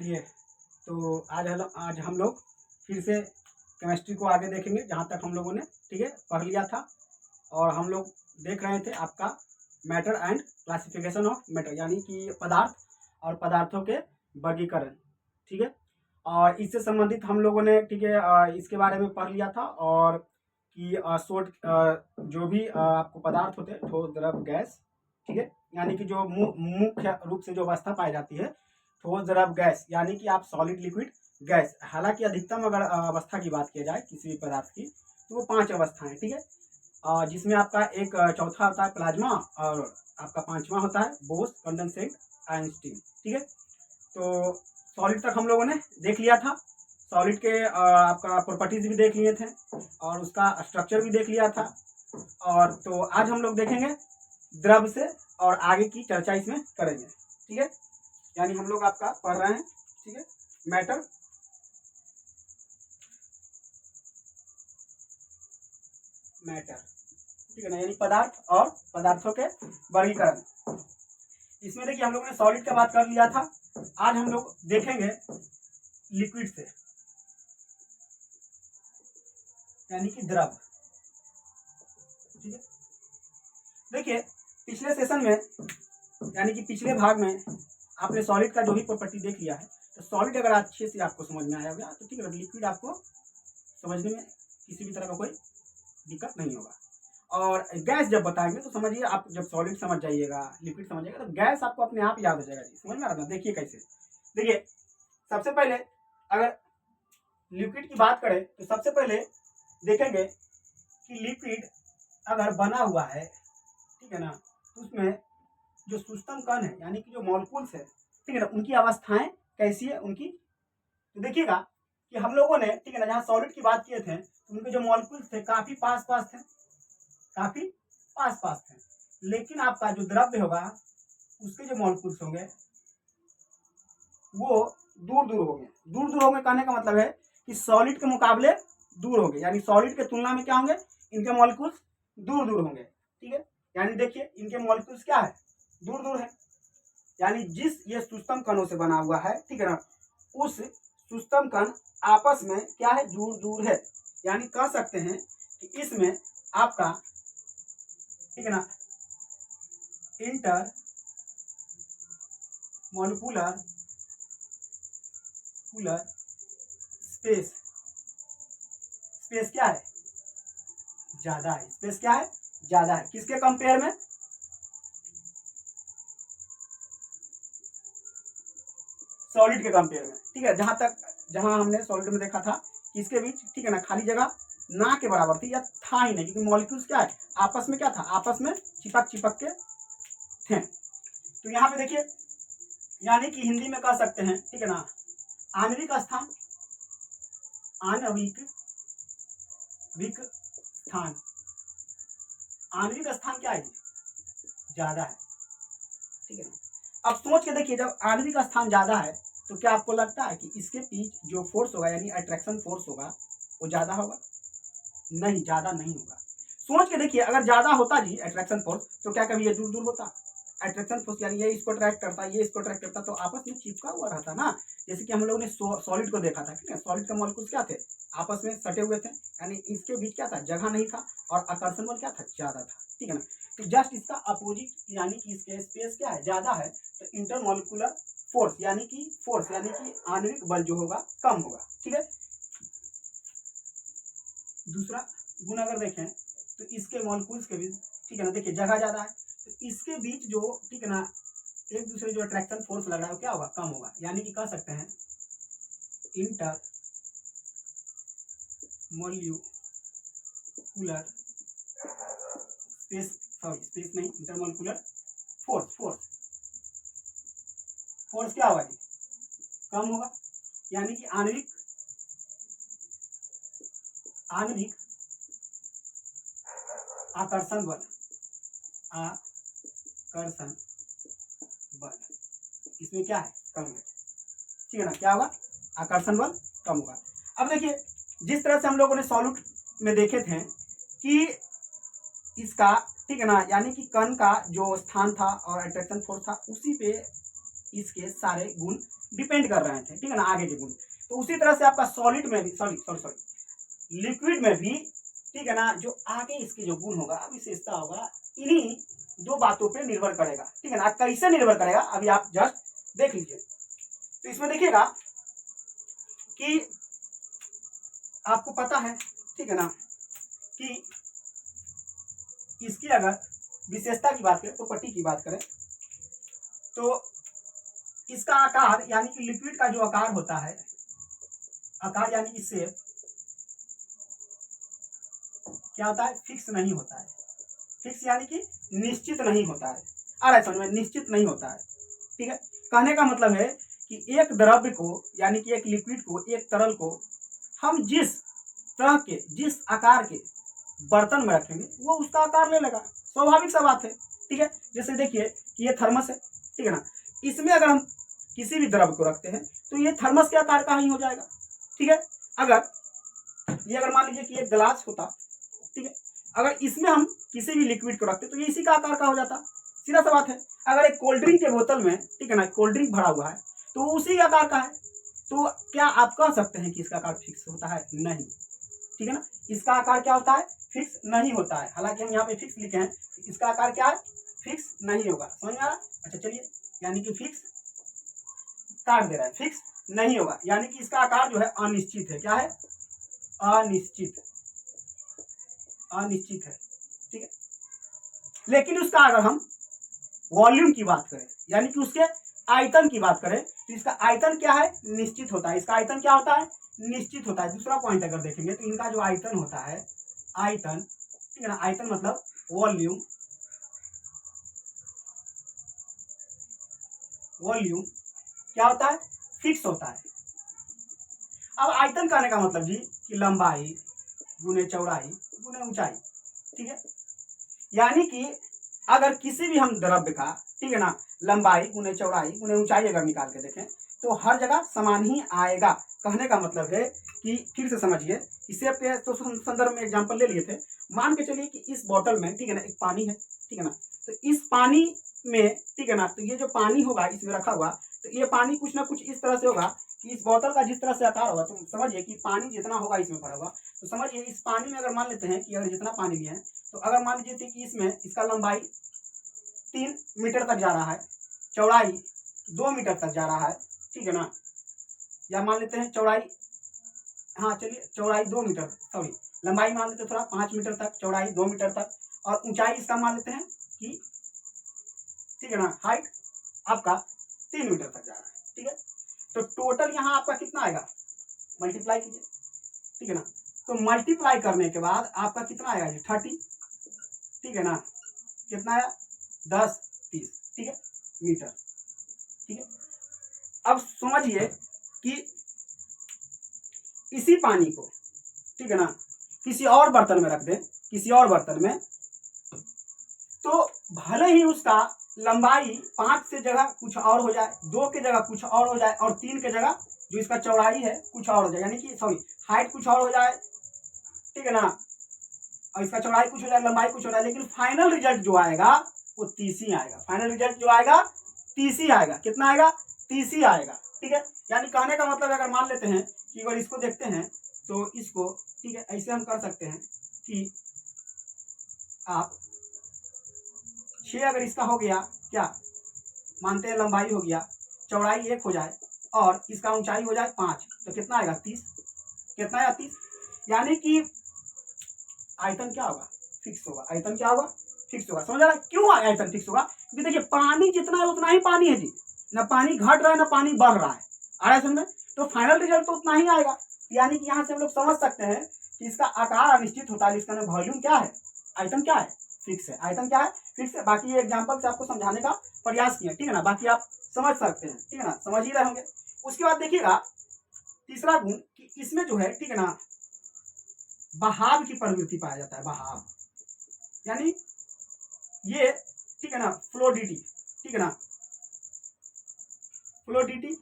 चलिए, तो आज हम लोग फिर से केमिस्ट्री को आगे देखेंगे, जहाँ तक हम लोगों ने ठीक है पढ़ लिया था। और हम लोग देख रहे थे आपका matter and classification of matter, यानी कि पदार्थ और पदार्थों के वर्गीकरण। ठीक है, और इससे संबंधित हम लोगों ने ठीक है इसके बारे में पढ़ लिया था। और कि जो भी आपको पदार्थ होते हैं, ठोस, द्रव, गैस, ठीक है, यानी कि जो मुख्य रूप से जो अवस्था पाई जाती है ठोस, द्रव, गैस, यानी कि आप सॉलिड, लिक्विड, गैस। हालांकि अधिकतम अगर अवस्था की बात की जाए किसी भी पदार्थ की, तो वो 5 अवस्थाएं, ठीक है। जिसमें आपका एक चौथा होता है प्लाज्मा, और आपका पांचवा होता है बोस, कंडेंसेट, आइंस्टीन। ठीक है, तो सॉलिड तक हम लोगों ने देख लिया था। सॉलिड के आपका प्रॉपर्टीज भी देख लिए थे और उसका स्ट्रक्चर भी देख लिया था। और तो आज हम लोग देखेंगे द्रव से, और आगे की चर्चा इसमें करेंगे। ठीक है, यानी हम लोग आपका पढ़ रहे हैं ठीक है मैटर, ठीक है ना, यानी पदार्थ और पदार्थों के वर्गीकरण। इसमें देखिए हम लोग ने सॉलिड का बात कर लिया था। आज हम लोग देखेंगे लिक्विड से, यानी कि द्रव। ठीक है, देखिए पिछले सेशन में, यानी कि पिछले भाग में आपने सॉलिड का जो भी प्रॉपर्टी देख लिया है। तो सॉलिड अगर अच्छे से आपको समझ में आया होगा तो ठीक है, लिक्विड आपको समझने में किसी भी तरह का कोई दिक्कत नहीं होगा। और गैस जब बताएंगे तो समझिए, आप जब सॉलिड समझ जाइएगा, लिक्विड समझ जाइएगा, तो गैस आपको अपने आप याद हो जाएगा। समझ में आ रहा है? देखिए कैसे, देखिए सबसे पहले अगर लिक्विड की बात करें तो सबसे पहले देखेंगे कि लिक्विड अगर बना हुआ है, ठीक है ना, तो उसमें जो सूक्ष्म कण है, यानी कि जो मॉलिक्यूल्स है, ठीक है ना, उनकी अवस्थाएं कैसी है उनकी। तो देखिएगा कि हम लोगों ने ठीक है ना, जहाँ सॉलिड की बात किए थे तो उनके जो मॉलिक्यूल्स थे काफी पास पास थे, काफी पास पास थे। लेकिन आपका जो द्रव्य होगा उसके जो मॉलिक्यूल्स होंगे वो दूर दूर होंगे। दूर दूर होंगे कहने का मतलब है कि सॉलिड के मुकाबले दूर होंगे, यानी सॉलिड के तुलना में क्या होंगे, इनके मॉलिक्यूल्स दूर दूर होंगे। ठीक है, यानी देखिए इनके मॉलिक्यूल्स क्या है, दूर दूर है। यानी जिस ये सूक्ष्म कणों से बना हुआ है, ठीक है ना, उस सूक्ष्म कण आपस में क्या है, दूर दूर है। यानी कह सकते हैं कि इसमें आपका ठीक है ना इंटर मॉलिक्यूलर स्पेस, स्पेस क्या है, ज्यादा है। स्पेस क्या है, ज्यादा है। किसके कंपेयर में, सॉलिड के कंपेयर में। ठीक है, जहां हमने सॉलिड में देखा था कि इसके बीच ठीक है ना खाली जगह ना के बराबर थी, या था ही नहीं, क्योंकि मॉलिक्यूल्स क्या है, आपस में क्या था, आपस में चिपक चिपक के थे। तो यहाँ पे देखिए, यानी कि हिंदी में कह सकते हैं ठीक है ना, आणविक स्थान, आणविक स्थान, आणविक स्थान क्या है, ज्यादा है। ठीक है ना, अब सोच के देखिए, जब आणविक स्थान ज्यादा है तो क्या आपको लगता है कि इसके बीच जो फोर्स होगा, यानी अट्रैक्शन फोर्स होगा, वो ज्यादा होगा? नहीं, ज्यादा नहीं होगा। सोच के देखिए, अगर ज्यादा होता जी अट्रैक्शन फोर्स, तो क्या कभी ये दूर दूर होता? अट्रैक्शन फोर्स यानी ये इसको अट्रैक्ट करता, ये इसको अट्रैक्ट करता, तो आपस में चिपका हुआ रहता ना। जैसे कि हम लोगों ने सॉलिड को देखा था, ठीक है, सॉलिड के मॉलिक्यूल्स क्या थे, आपस में सटे हुए थे, यानी इसके बीच क्या था, जगह नहीं था, और आकर्षण बल क्या था, ज्यादा था। ठीक है ना, तो जस्ट इसका अपोजिट, यानी कि इसके स्पेस क्या है, ज्यादा है, तो इंटरमॉलिक्यूलर फोर्स, यानी कि आणविक बल जो होगा कम होगा। ठीक है, दूसरा गुण अगर देखें तो इसके मॉलिक्यूल्स के बीच ठीक है ना, देखिए जगह ज्यादा है, तो इसके बीच जो ठीक है ना एक दूसरे जो अट्रैक्शन फोर्स लग रहा है क्या होगा, कम होगा। यानी कि कह सकते हैं inter molecular space, sorry space नहीं, इंटरमॉलिक्यूलर फोर्स क्या होगा जी, कम होगा। यानी कि आणविक आकर्षण बल, आकर्षण बल इसमें क्या है, कम है। ठीक है ना, क्या होगा, आकर्षण बल कम होगा। अब देखिए, जिस तरह से हम लोगों ने सॉलिड में देखे थे कि इसका ठीक है ना, यानी कि कण का जो स्थान था और अट्रैक्शन फोर्स था, उसी पे इसके सारे गुण डिपेंड कर रहे थे, ठीक है ना, आगे के गुण। तो उसी तरह से आपका सॉलिड में भी सॉरी लिक्विड में भी, ठीक है ना, जो आगे इसके जो गुण होगा, विशेषता होगा, इन्हीं दो बातों पे निर्भर करेगा, ठीक है ना। कैसे निर्भर करेगा अभी आप जस्ट देख लीजिए। तो इसमें देखिएगा कि आपको पता है, ठीक है ना, कि इसकी अगर विशेषता की बात करें, प्रॉपर्टी की बात करें, तो इसका आकार यानी कि लिक्विड का जो आकार होता है, आकार यानी कि शेप क्या होता है, फिक्स नहीं होता है। फिक्स यानी कि निश्चित नहीं होता है, आ रहा है समझ में, निश्चित नहीं होता है, ठीक है। कहने का मतलब है कि एक द्रव्य को यानी कि एक लिक्विड को, एक तरल को हम जिस तरह के, जिस आकार के बर्तन में रखेंगे वो उसका आकार ले लेगा, स्वाभाविक सा बात है, ठीक है। जैसे देखिए कि ये थर्मस है, ठीक है ना, इसमें अगर हम किसी भी द्रव्य को रखते हैं तो ये थर्मस के आकार का ही हो जाएगा, ठीक है। अगर मान लीजिए कि एक गिलास होता, ठीक है, अगर इसमें हम किसी भी लिक्विड को रखते तो ये इसी का आकार का हो जाता, सीधा सा बात है। अगर एक कोल्ड ड्रिंक के बोतल में, ठीक है ना, कोल्ड ड्रिंक भरा हुआ है तो उसी आकार का है, तो क्या आप कह सकते हैं कि इसका आकार फिक्स होता है? नहीं, ठीक है ना, इसका आकार क्या होता है, फिक्स नहीं होता है। हालांकि हम यहाँ पे फिक्स लिखे हैं, इसका आकार क्या है, फिक्स नहीं होगा, समझ में आ रहा? अच्छा चलिए, यानी कि फिक्स काट दे रहा है, फिक्स नहीं होगा, यानी कि इसका आकार जो है अनिश्चित है। क्या है? अनिश्चित, अनिश्चित है, ठीक है। लेकिन उसका अगर हम वॉल्यूम की बात करें, यानी कि उसके आयतन की बात करें, तो इसका आयतन क्या है, निश्चित होता है। इसका आयतन क्या होता है, निश्चित होता है। दूसरा पॉइंट अगर देखेंगे तो इनका जो आयतन होता है, आयतन, ठीक है ना, आयतन मतलब वॉल्यूम, वॉल्यूम क्या होता है, फिक्स होता है। अब आयतन कहने का मतलब जी कि लंबाई गुने चौड़ाई गुने ऊंचाई, ठीक है। यानी कि अगर किसी भी हम द्रव्य का, ठीक है ना, लंबाई गुने चौड़ाई गुने ऊंचाई अगर निकाल के देखें तो हर जगह समान ही आएगा। कहने का मतलब है कि फिर से समझिए, इसे पे तो संदर्भ में एग्जांपल ले लिए थे। मान के चलिए कि इस बोतल में, ठीक है ना, एक पानी है, ठीक है ना, तो इस पानी में, ठीक है ना, तो ये जो पानी होगा इसमें रखा हुआ, तो ये पानी कुछ ना कुछ इस तरह से होगा कि इस बोतल का जिस तरह से आकार होगा, तो समझिए कि पानी जितना होगा इसमें भरा हुआ, तो समझिए इस पानी में अगर मान लेते हैं कि अगर जितना पानी लिया है, तो अगर मान लीजिए कि इसमें इसका लंबाई 3 मीटर तक जा रहा है, चौड़ाई 2 मीटर तक जा रहा है, ठीक है ना, या मान लेते हैं चौड़ाई, हाँ चलिए चौड़ाई 2 मीटर, सॉरी लंबाई मान लेते हैं थोड़ा 5 मीटर तक, चौड़ाई 2 मीटर तक, और ऊंचाई इसका मान लेते हैं कि, ठीक है ना, हाइट आपका 3 मीटर तक जा रहा है, ठीक है। तो टोटल यहाँ आपका कितना आएगा, मल्टीप्लाई कीजिए, ठीक है ना, तो मल्टीप्लाई करने के बाद आपका कितना आएगा, 30, ठीक है ना, कितना आया 10 30, ठीक है, मीटर, ठीक है। अब समझिए कि इसी पानी को, ठीक है ना, किसी और बर्तन में रख दें, किसी और बर्तन में, तो भले ही उसका लंबाई 5 से जगह कुछ और हो जाए, 2 के जगह कुछ और हो जाए, और 3 के जगह जो इसका चौड़ाई है कुछ और हो जाए, यानी कि सॉरी हाइट कुछ और हो जाए, ठीक है ना, और इसका चौड़ाई कुछ हो जाए, लंबाई कुछ हो जाए, लेकिन फाइनल रिजल्ट जो आएगा वो 30 ही आएगा। फाइनल रिजल्ट जो आएगा 30 ही आएगा। कितना आएगा, 30 ही आएगा, ठीक है। यानी कहने का मतलब अगर मान लेते हैं कि अगर इसको देखते हैं तो इसको, ठीक है, ऐसे हम कर सकते हैं कि आप 6 अगर इसका हो गया, क्या मानते हैं, लंबाई हो गया, चौड़ाई 1 हो जाए और इसका ऊंचाई हो जाए 5, तो कितना आएगा 30, कितना आएगा 30। यानी कि आयतन क्या होगा, फिक्स होगा। आयतन क्या होगा, फिक्स होगा। समझ आ रहा है क्यों आयतन फिक्स होगा, क्योंकि देखिए पानी जितना है उतना ही पानी है जी, ना पानी घट रहा है ना पानी बढ़ रहा है, आ रहा है समझ में, तो फाइनल रिजल्ट तो उतना ही आएगा। यानी कि यहाँ से हम लोग समझ सकते हैं कि इसका आकार अनिश्चित होता है, इसका वॉल्यूम क्या है, आयतन क्या है, फिक्स है। आयतन क्या है, फिक्स है। बाकी ये एग्जाम्पल से आपको समझाने का प्रयास किया, ठीक है ना, बाकी आप समझ सकते हैं, ठीक है ना, समझ ही रहे होंगे। उसके बाद देखिएगा तीसरा गुण कि इसमें जो है, ठीक है ना, बहाव की प्रवृत्ति पाया जाता है। बहाव यानी ये, ठीक है ना, फ्लोडिटी, ठीक है ना, फ्लोडिटी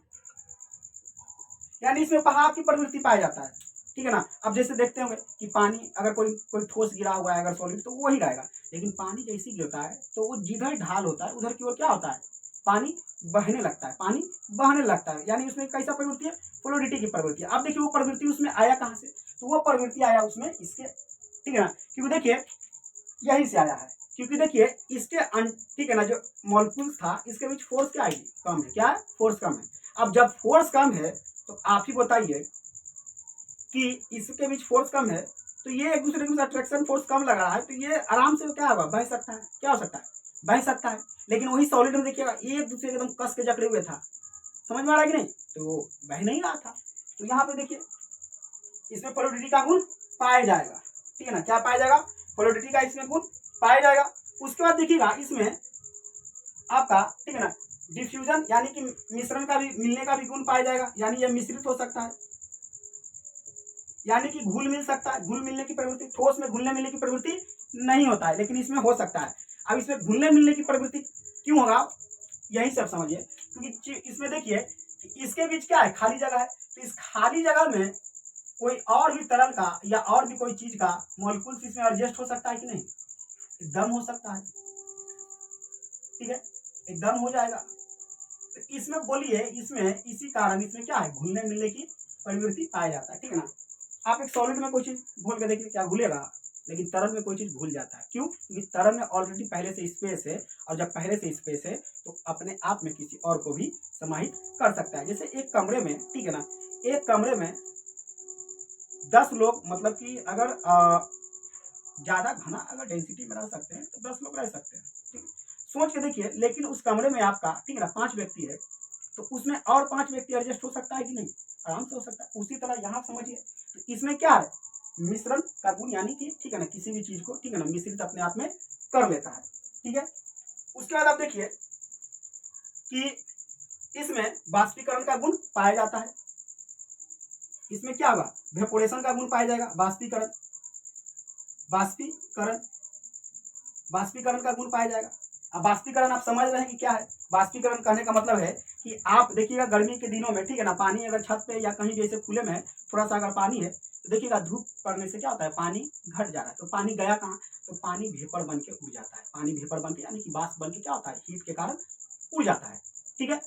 यानी इसमें बहाव की प्रवृत्ति पाया जाता है, ठीक है ना। अब जैसे देखते होंगे कि पानी अगर कोई ठोस गिरा हुआ है अगर सॉलिड, तो वो वही रहेगा, लेकिन पानी जैसे गिरता है तो वो जिधर ढाल होता है उधर की ओर क्या होता है, पानी बहने लगता है, पानी बहने लगता है, यानी उसमें कैसा प्रवृत्ति है, फ्लूइडिटी की प्रवृत्ति है। अब देखिए वो प्रवृत्ति उसमें आया कहाँ से, तो वो प्रवृत्ति आया उसमें इसके, ठीक है ना, क्योंकि देखिए यही से आया है, क्योंकि देखिए इसके ठीक है ना, जो मॉलिक्यूल्स था इसके बीच फोर्स क्या आएगी, कम है, क्या है, फोर्स कम है। अब जब फोर्स कम है तो आप ही बताइए कि इसके बीच फोर्स कम है, तो ये एक दूसरे के बीच अट्रैक्शन फोर्स कम लग रहा है, तो ये आराम से क्या होगा, बह सकता है, क्या हो सकता है, बह सकता है। लेकिन वही सॉलिड में देखिएगा एक दूसरे के एकदम कस के जकड़े हुए था, समझ में आ रहा है कि नहीं, तो वो बह नहीं रहा था। तो यहाँ पे देखिए इसमें फ्लूइडिटी का गुण पाया जाएगा, ठीक है ना, क्या पाया जाएगा, फ्लूइडिटी का इसमें गुण पाया जाएगा। उसके बाद देखिएगा इसमें आपका, ठीक है ना, डिफ्यूजन यानी कि मिश्रण का भी, मिलने का भी गुण पाया जाएगा, यानी यह मिश्रित हो सकता है, यानी कि घुल मिल सकता है, घुल मिलने की प्रवृत्ति, ठोस में घुलने मिलने की प्रवृत्ति नहीं होता है, लेकिन इसमें हो सकता है। अब इसमें घुलने मिलने की प्रवृत्ति क्यों होगा, यही सब समझिए, क्योंकि इसमें देखिए इसके बीच क्या है, खाली जगह है, तो इस खाली जगह में कोई और भी तरल का या और भी कोई चीज का मॉलिक्यूल्स इसमें एडजस्ट हो सकता है कि नहीं, एकदम हो सकता है, ठीक है, एकदम हो जाएगा। तो इसमें बोलिए, इसमें इसी कारण इसमें क्या है, घुलने मिलने की प्रवृत्ति पाया जाता है, ठीक है ना। आप एक सॉलिड में कोई चीज घोल के देखिए क्या घुलेगा, लेकिन तरल में कोई चीज घुल जाता है, क्यों, क्योंकि तरल में ऑलरेडी पहले से स्पेस है, और जब पहले से स्पेस है तो अपने आप में किसी और को भी समाहित कर सकता है। जैसे एक कमरे में, ठीक है ना, एक कमरे में 10 लोग, मतलब कि अगर ज्यादा घना अगर डेंसिटी में रह सकते हैं तो 10 लोग रह सकते हैं, ठीक है, सोच के देखिए। लेकिन उस कमरे में आपका, ठीक है ना, 5 व्यक्ति है, तो उसमें और 5 व्यक्ति एडजस्ट हो सकता है कि नहीं, आराम से हो सकता है। उसी तरह यहाँ समझिए, तो इसमें क्या है, मिश्रण का गुण, यानी कि, ठीक है ना, किसी भी चीज को, ठीक है ना, मिश्रित अपने आप में कर लेता है, ठीक है। उसके बाद आप देखिए कि इसमें बाष्पीकरण का गुण पाया जाता है, इसमें क्या होगा, वेपोरेशन का गुण पाया जाएगा, बाष्पीकरण, बाष्पीकरण, बाष्पीकरण का गुण पाया जाएगा। अब बाष्पीकरण आप समझ रहे हैं कि क्या है, बाष्पीकरण कहने का मतलब है कि आप देखिएगा गर्मी के दिनों में, ठीक है ना, पानी अगर छत पे या कहीं भी ऐसे खुले में है, थोड़ा सा अगर पानी है, तो देखिएगा धूप पड़ने से क्या होता है, पानी घट जा रहा है, तो पानी गया कहाँ, तो पानी वेपर बन के उड़ जाता है, पानी वेपर बन के यानी कि बाष्प बन के क्या होता है, हीट के कारण उड़ जाता है, ठीक है।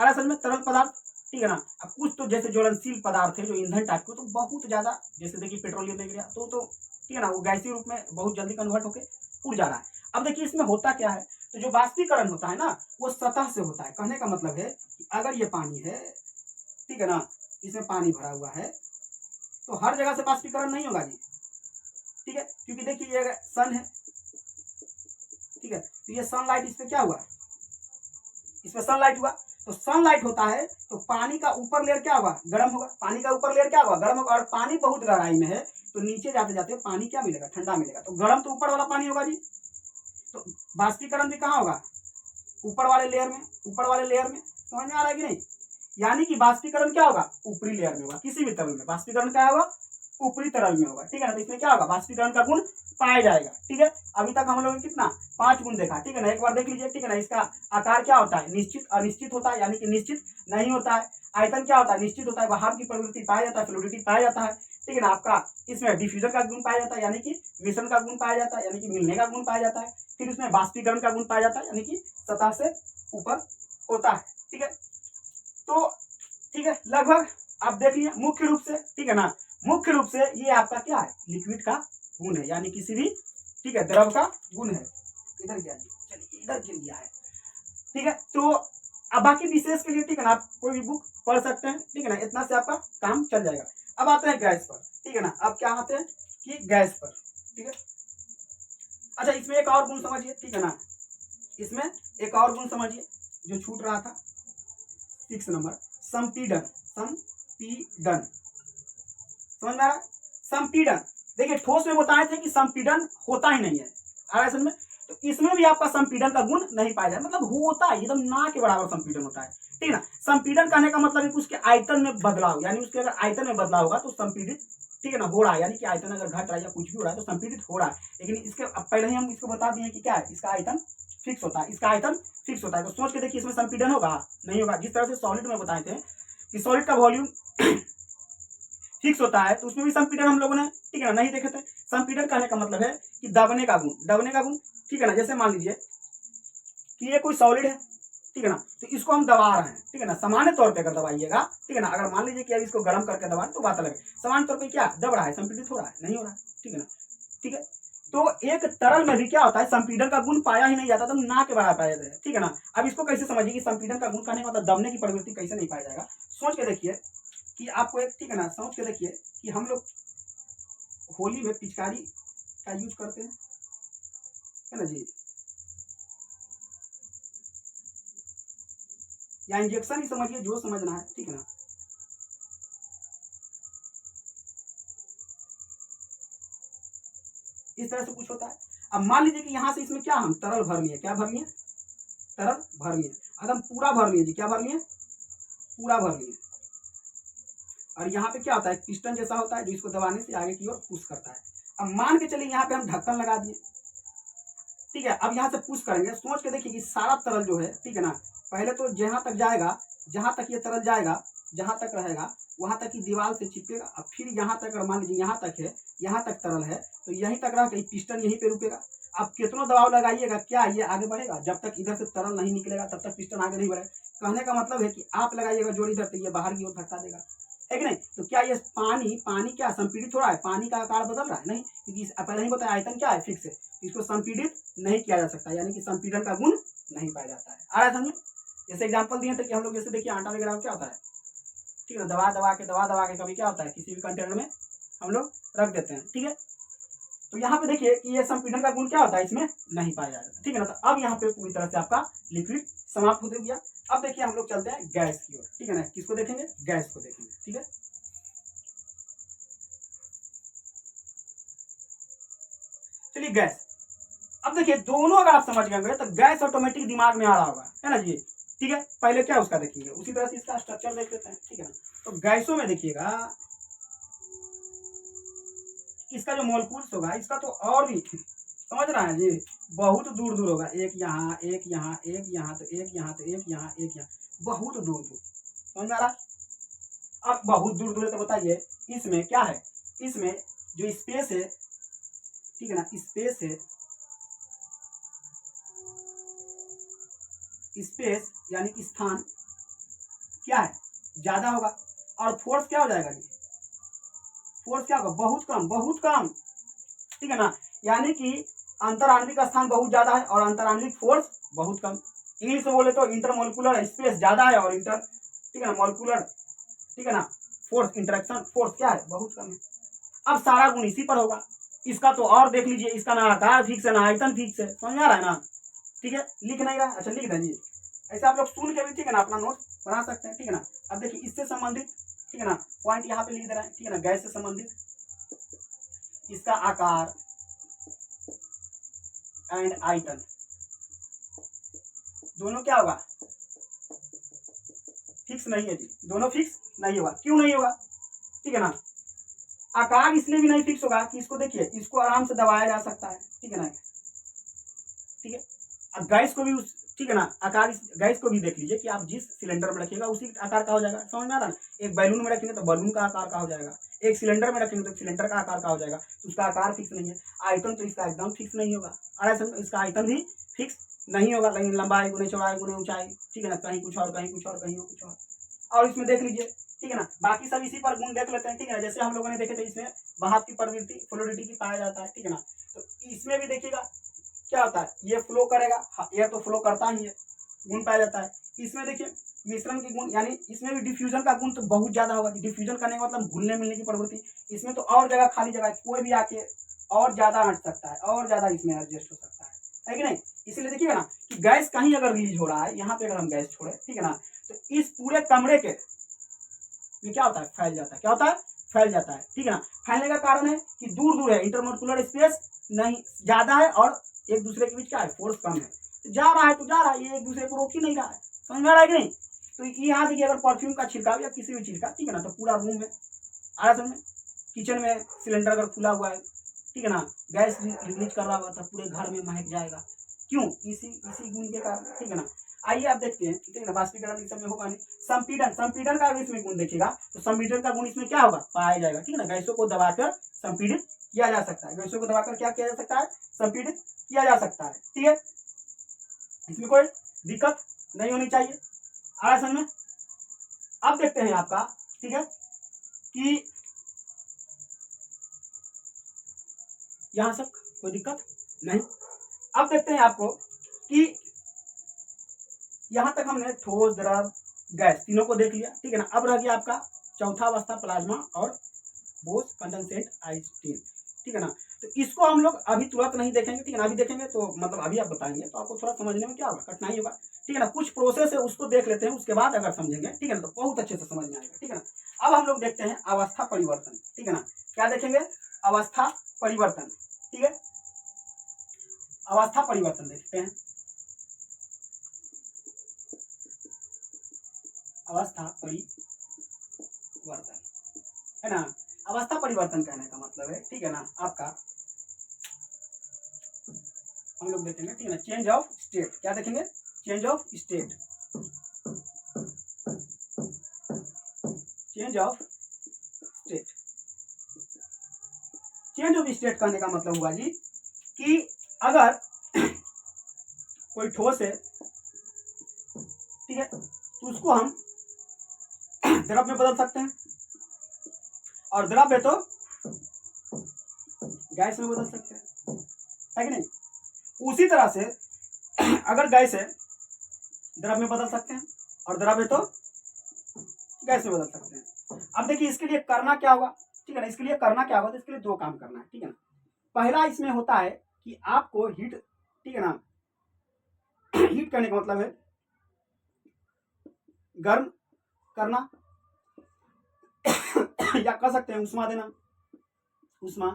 असल में तरल पदार्थ, ठीक है ना, अब कुछ तो जैसे ज्वलनशील पदार्थ है जो ईंधन टाइप को, तो बहुत ज्यादा, जैसे देखिए पेट्रोलियम में गया तो ठीक है ना, वो गैसीय रूप में बहुत जल्दी कन्वर्ट होकर उड़ जा रहा है। अब देखिए इसमें होता क्या है, तो जो बाष्पीकरण होता है ना, वो सतह से होता है। कहने का मतलब है कि अगर ये पानी है, ठीक है ना, इसमें पानी भरा हुआ है, तो हर जगह से बाष्पीकरण नहीं होगा जी, ठीक है, क्योंकि देखिए ये सन है, ठीक है, तो ये सनलाइट, इस पे क्या हुआ, इसमें सनलाइट हुआ, तो सनलाइट होता है तो पानी का ऊपर लेयर क्या होगा, गर्म होगा, पानी का ऊपर लेयर क्या होगा, गर्म होगा, और पानी बहुत गहराई में है, तो नीचे जाते जाते पानी क्या मिलेगा, ठंडा मिलेगा, तो गर्म तो ऊपर वाला पानी होगा जी। तो बाष्पीकरण भी कहाँ होगा, ऊपर वाले लेयर में, ऊपर वाले लेयर में, समझ में आ रहा है कि नहीं, यानी कि बाष्पीकरण क्या होगा, ऊपरी लेयर में होगा, किसी भी तरल में बाष्पीकरण क्या होगा, ऊपरी तरल में होगा, ठीक है ना। तो इसमें क्या होगा, बाष्पीकरण का गुण पाया जाएगा, ठीक है। अभी तक हम लोगों ने कितना, 5 गुण देखा, ठीक है ना, एक बार देख लीजिए, ठीक है ना। इसका आकार क्या होता है, निश्चित, अनिश्चित होता है, यानी कि निश्चित नहीं होता है। आयतन क्या होता है, निश्चित होता है, बहाव की प्रवृत्ति पाया जाता है, फ्लूइडिटी पाया जाता है, ठीक है ना। आपका इसमें डिफ्यूजन का गुण पाया जाता है, यानी कि मिश्रण का गुण पाया जाता है, यानी कि मिलने का गुण पाया जाता है। फिर इसमें बाष्पीकरण का गुण पाया जाता है, यानी कि सतह से ऊपर होता है, ठीक है। तो ठीक है, लगभग आप देख लिया मुख्य रूप से, ठीक है ना, मुख्य रूप से ये आपका क्या है, लिक्विड का गुण है, यानी किसी भी, ठीक है, द्रव का गुण है। इधर गया जी, चलिए इधर गिर गया है, ठीक है। तो अब बाकी विशेष के लिए, ठीक है ना, आप कोई भी बुक पढ़ सकते हैं, ठीक है ना, इतना से आपका काम चल जाएगा। अब आते हैं गैस पर, ठीक है ना, अब क्या आते हैं कि गैस पर, ठीक है। अच्छा, इसमें एक और गुण समझिए, ठीक है ना, इसमें एक और गुण समझिए जो छूट रहा था, 6 नंबर, संपीडन, संपीडन, समझ में आ रहा है, संपीडन। देखिए ठोस में बताए थे कि संपीडन होता ही नहीं है, आ रहा है में, तो इसमें भी आपका संपीडन का गुण नहीं पाया जाए, मतलब होता है एकदम ना के बराबर संपीडन होता है, ठीक है ना। संपीडन कहने का मतलब है कि उसके आयतन में बदलाव, यानी उसके अगर आयतन में बदलाव होगा तो संपीडित, ठीक है ना, हो रहा है, यानी कि आयतन अगर घट रहा है या कुछ भी हो रहा है तो संपीडित हो रहा है। लेकिन इसके पहले ही हम इसको बता दिए कि क्या है, इसका आयतन फिक्स होता है, इसका आयतन फिक्स होता है। तो सोच के देखिए इसमें संपीडन होगा, नहीं होगा। जिस तरह से सॉलिड में बताए थे कि सॉलिड का वॉल्यूम फिक्स होता है, तो उसमें भी संपीडन हम लोगों ने, ठीक है ना, नहीं देखे थे। संपीडन कहने का मतलब है कि दबने का गुण, दबने का गुण, ठीक है ना। जैसे मान लीजिए कि ये कोई सॉलिड है, ठीक है ना। तो इसको हम दबा रहे हैं, ठीक है ना, सामान्य तौर पे अगर दबाइएगा, ठीक है ना, अगर मान लीजिए कि अब इसको गर्म करके दबाएं तो बात अलग है। सामान्य तौर पे क्या दब रहा है, संपीड़ित हो रहा है, नहीं हो रहा है, ठीक है ना। ठीक है, तो एक तरल में भी क्या होता है, संपीड़न का गुण पाया ही नहीं जाता, तो ना के बराबर पाया जाता है, ठीक है ना। अब इसको कैसे समझिए कि संपीड़न का गुण कहने का मतलब दबने की प्रवृत्ति कैसे नहीं पाया जाएगा। सोच के देखिए कि आपको एक, ठीक है ना, सोच के देखिए कि हम लोग होली में पिचकारी का यूज करते हैं, है ना जी, या इंजेक्शन ही समझिए, जो समझना है, ठीक है ना। इस तरह से कुछ होता है। अब मान लीजिए कि यहां से इसमें क्या हम तरल भर लिए, क्या भर लिए, तरल भर लिए, एकदम पूरा भर लिए जी, क्या भर लिए, पूरा भर लिए। और यहाँ पे क्या होता है, पिस्टन जैसा होता है जो इसको दबाने से आगे की ओर पुश करता है। अब मान के चलिए यहाँ पे हम ढक्कन लगा दिए, ठीक है। अब यहाँ से पुश करेंगे, सोच के देखिए कि सारा तरल जो है, ठीक है ना, पहले तो जहां तक जाएगा, जहां तक ये तरल जाएगा, जहां तक रहेगा वहां तक ही दीवार से चिपकेगा। अब फिर यहाँ तक, अगर मान लीजिए यहाँ तक है, यहाँ तक तरल है, तो यहीं तक रह के पिस्टन यहीं पे रुकेगा। आप कितना दबाव लगाइएगा, क्या ये आगे बढ़ेगा, जब तक इधर से तरल नहीं निकलेगा तब तक पिस्टन आगे नहीं बढ़ेगा। कहने का मतलब है कि आप लगाइएगा जोर इधर, तो ये बाहर की ओर धक्का देगा, है कि नहीं। तो क्या ये पानी क्या संपीड़ित हो रहा है, पानी का आकार बदल रहा है, नहीं, क्योंकि पहले ही बताया आयतन क्या है, फिक्स है, इसको संपीड़ित नहीं किया जा सकता, यानी कि संपीड़न का गुण नहीं पाया जाता है। आ रहा है समझे। जैसे एग्जाम्पल दिए थे कि हम लोग जैसे देखिए आटा वगैरह क्या होता है, ठीक है, दबा दबा के कभी क्या होता है, किसी भी कंटेनर में हम लोग रख देते हैं, ठीक है। तो यहाँ पे देखिए कि ये संपीड़न का गुण क्या होता है, इसमें नहीं पाया जाता, ठीक है ना। तो अब यहाँ पे पूरी तरह से आपका लिक्विड समाप्त हो गया। अब देखिए हम लोग चलते हैं गैस की ओर, ठीक है ना। किसको देखेंगे, गैस को देखेंगे, ठीक है। चलिए गैस, अब देखिए दोनों अगर आप समझ गए तो गैस ऑटोमेटिक दिमाग में आ रहा होगा, है ना जी, ठीक है। पहले क्या उसका देखेंगे, उसी तरह से इसका स्ट्रक्चर देख लेते हैं, ठीक है ना। तो गैसों में देखिएगा इसका जो मॉलिक्यूल्स होगा, इसका तो और भी समझ रहा है जी, बहुत दूर दूर होगा, एक यहाँ, एक यहाँ, एक यहाँ, तो एक यहाँ, तो एक यहाँ, एक यहाँ, बहुत दूर दूर, समझ में आ रहा। अब बहुत दूर दूर है तो बताइए इसमें क्या है, इसमें जो स्पेस है, ठीक है ना, स्पेस है, स्पेस यानी कि स्थान क्या है, ज्यादा होगा। और फोर्स क्या हो जाएगा जी, फोर्स क्या होगा, बहुत कम, बहुत कम, ठीक है ना। यानी कि अंतराण्विक स्थान बहुत ज्यादा है और अंतराण्विक फोर्स बहुत कम। इंग्लिश में बोले तो इंटरमोलिकुलर स्पेस ज्यादा है और इंटर, ठीक है ना, मोलिकुलर, ठीक है ना, फोर्स, इंटरेक्शन फोर्स क्या है, बहुत कम है। अब सारा गुण इसी पर होगा। इसका तो और देख लीजिए, इसका ना आकार फिक्स है ना आयतन फिक्स है, समझ में आ रहा है ना, ठीक है। लिख नहीं रहा, अच्छा लिख दीजिए, ऐसे आप लोग सुन के भी, ठीक है ना, अपना नोट बना सकते हैं, ठीक है ना। अब देखिए इससे संबंधित, ठीक है ना, पॉइंट यहाँ पे लिख दे रहे हैं, ठीक है ना। गैस से संबंधित इसका आकार एंड आयतन दोनों क्या होगा, फिक्स नहीं है जी, दोनों फिक्स नहीं होगा। क्यों नहीं होगा, ठीक है ना। आकार इसलिए भी नहीं फिक्स होगा कि इसको देखिए, इसको आराम से दबाया जा सकता है, ठीक है ना, ठीक है। अब गैस को भी उस, ठीक है ना, आकार इस गैस को भी देख लीजिए कि आप जिस सिलेंडर में रखिएगा उसी आकार का हो जाएगा, समझ में आ रहा है। एक बैलून में रखेंगे तो बैलून का आकार का हो जाएगा, एक सिलेंडर में रखेंगे तो सिलेंडर का आकार का हो जाएगा, तो उसका आकार फिक्स नहीं है। आयतन तो इसका एकदम फिक्स नहीं होगा, इसका आयतन भी फिक्स नहीं होगा, लेकिन लंबाई गुने चौड़ाई गुने ऊंचाई, ठीक है ना, कहीं कुछ और, कहीं कुछ और, कहीं कुछ और इसमें देख लीजिए, ठीक है ना। बाकी सब इसी पर गुण देख लेते हैं, ठीक है ना। जैसे हम लोगों ने देखे थे इसमें बहाव की प्रवृत्ति, फ्लोरिटी की पाया जाता है, ठीक है ना। तो इसमें भी देखिएगा क्या होता है, ये फ्लो करेगा, एयर तो फ्लो करता ही है, गुण पाया जाता है। इसमें देखिए मिश्रण के गुण, यानी इसमें भी डिफ्यूजन का गुण तो बहुत ज्यादा होगा। डिफ्यूजन करने का मतलब घुलने मिलने की प्रवृत्ति, इसमें तो और जगह खाली जगह कोई भी आके और ज्यादा हट सकता है, और ज्यादा इसमें एडजस्ट हो सकता है कि नहीं। इसीलिए देखिएगा ना कि गैस कहीं अगर रिलीज हो रहा है, यहाँ पे अगर हम गैस छोड़े, ठीक है ना, तो इस पूरे कमरे के में क्या होता है, फैल जाता है, क्या होता है, फैल जाता है, ठीक है ना। फैलने का कारण है कि दूर दूर है, इंटरमोलिकुलर स्पेस नहीं ज्यादा है और एक दूसरे के बीच क्या है, फोर्स कम है, तो जा रहा है तो जा रहा है, ये एक दूसरे को रोक ही नहीं रहा है, समझ में आ रहा है कि नहीं। तो यहाँ देखिए अगर परफ्यूम का छिड़काव या किसी भी चीज का, ठीक है ना, तो पूरा रूम में आ रहा समझ में। किचन में सिलेंडर अगर खुला हुआ है, ठीक है ना, गैस रिलीज कर रहा हुआ तो पूरे घर में महक जाएगा, क्यों, इसी गुण के कारण, ठीक है ना। आइए आप देखते हैं, ठीक है ना, बाष्पीकरण इस समय होगा नहीं। संपीड़न, संपीड़न का भी इसमें गुण देखिएगा, तो संपीड़न का गुण इसमें क्या होगा, पाया जाएगा, ठीक है ना। गैसों को दबाकर संपीड़ित किया जा सकता है, गैसों को दबाकर क्या किया जा सकता है, संपीड़ित किया जा सकता है, ठीक है। इसमें कोई दिक्कत नहीं होनी चाहिए। आ रहा है समझ में? अब देखते हैं आपका, ठीक है, कि यहां सब कोई दिक्कत नहीं। अब देखते हैं आपको कि यहां तक हमने ठोस, द्रव, गैस तीनों को देख लिया, ठीक है ना। अब रह गया आपका चौथा अवस्था प्लाज्मा और बोस कंडेंसेट आइसटीन, ठीक है ना। तो इसको हम लोग अभी तुरंत नहीं देखेंगे, ठीक है ना। अभी देखेंगे तो मतलब अभी आप बताएंगे तो आपको थोड़ा समझने में क्या होगा, कठिनाई होगा, ठीक है ना। कुछ प्रोसेस है उसको देख लेते हैं, उसके बाद अगर समझेंगे, ठीक है ना, तो बहुत अच्छे से समझ में आएगा, ठीक है ना। अब हम लोग देखते हैं अवस्था परिवर्तन, ठीक है ना। क्या देखेंगे? अवस्था परिवर्तन, ठीक है। अवस्था परिवर्तन देखते हैं। अवस्था परिवर्तन, है ना। अवस्था परिवर्तन कहने का मतलब है, ठीक है ना, आपका हम लोग देखेंगे, ठीक है ना, चेंज ऑफ स्टेट। क्या देखेंगे? Change of state. Change of state. Change of state कहने का मतलब हुआ जी कि अगर कोई ठोस है, ठीक है, तो उसको हम द्रव में बदल सकते हैं, और द्रव है तो गैस में बदल सकते हैं, है कि नहीं। उसी तरह से अगर गैस है द्रव में बदल सकते हैं, और द्रव है तो गैस में बदल सकते हैं। अब देखिए इसके लिए करना क्या होगा, ठीक है ना। इसके लिए करना क्या होगा, तो इसके लिए दो काम करना है, ठीक है ना। पहला इसमें होता है कि आपको हीट, ठीक है ना, हीट करने का मतलब है गर्म करना या कह सकते हैं उष्मा देना, उष्मा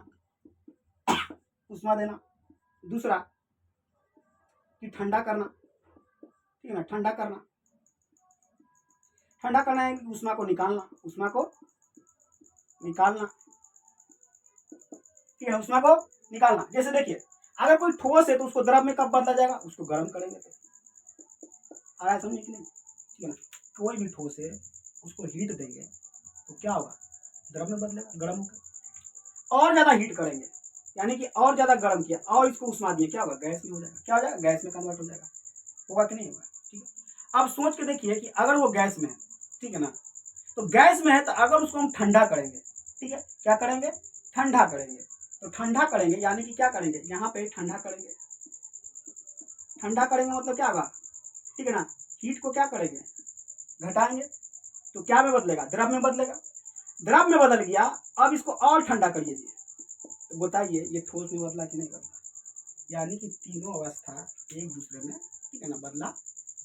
उष्मा देना। दूसरा कि ठंडा करना, ठीक है ना, ठंडा करना। ठंडा करना है कि उष्मा को निकालना, उष्मा को निकालना, ठीक है, उष्मा को निकालना। जैसे देखिए अगर कोई ठोस है तो उसको द्रव में कब बदला जाएगा, उसको गर्म करेंगे तो। आ रहा है समझ कि नहीं, ठीक है ना। कोई भी ठोस है उसको हीट देंगे तो क्या होगा, द्रव में बदलेगा, गर्म होकर। और ज्यादा हीट करेंगे यानी कि और ज्यादा गर्म किया और इसको उष्मा दिए, क्या होगा, गैस में हो जाएगा। क्या हो जाएगा, गैस में कन्वर्ट हो जाएगा। होगा कि नहीं होगा, ठीक है। अब सोच के देखिए कि अगर वो गैस में है, ठीक है ना, तो गैस में है तो अगर उसको हम ठंडा करेंगे, ठीक है, क्या करेंगे, ठंडा करेंगे। तो ठंडा करेंगे यानी कि क्या करेंगे, यहाँ पे ठंडा करेंगे। ठंडा करेंगे मतलब क्या होगा, ठीक है ना, हीट को क्या करेंगे, घटाएंगे। तो क्या में बदलेगा, द्रव में बदलेगा। द्रव में बदल गया, अब इसको और ठंडा करिए। तो बताइए ये ठोस में बदला कि नहीं बदला। यानी कि तीनों अवस्था एक दूसरे में, ठीक है ना, बदला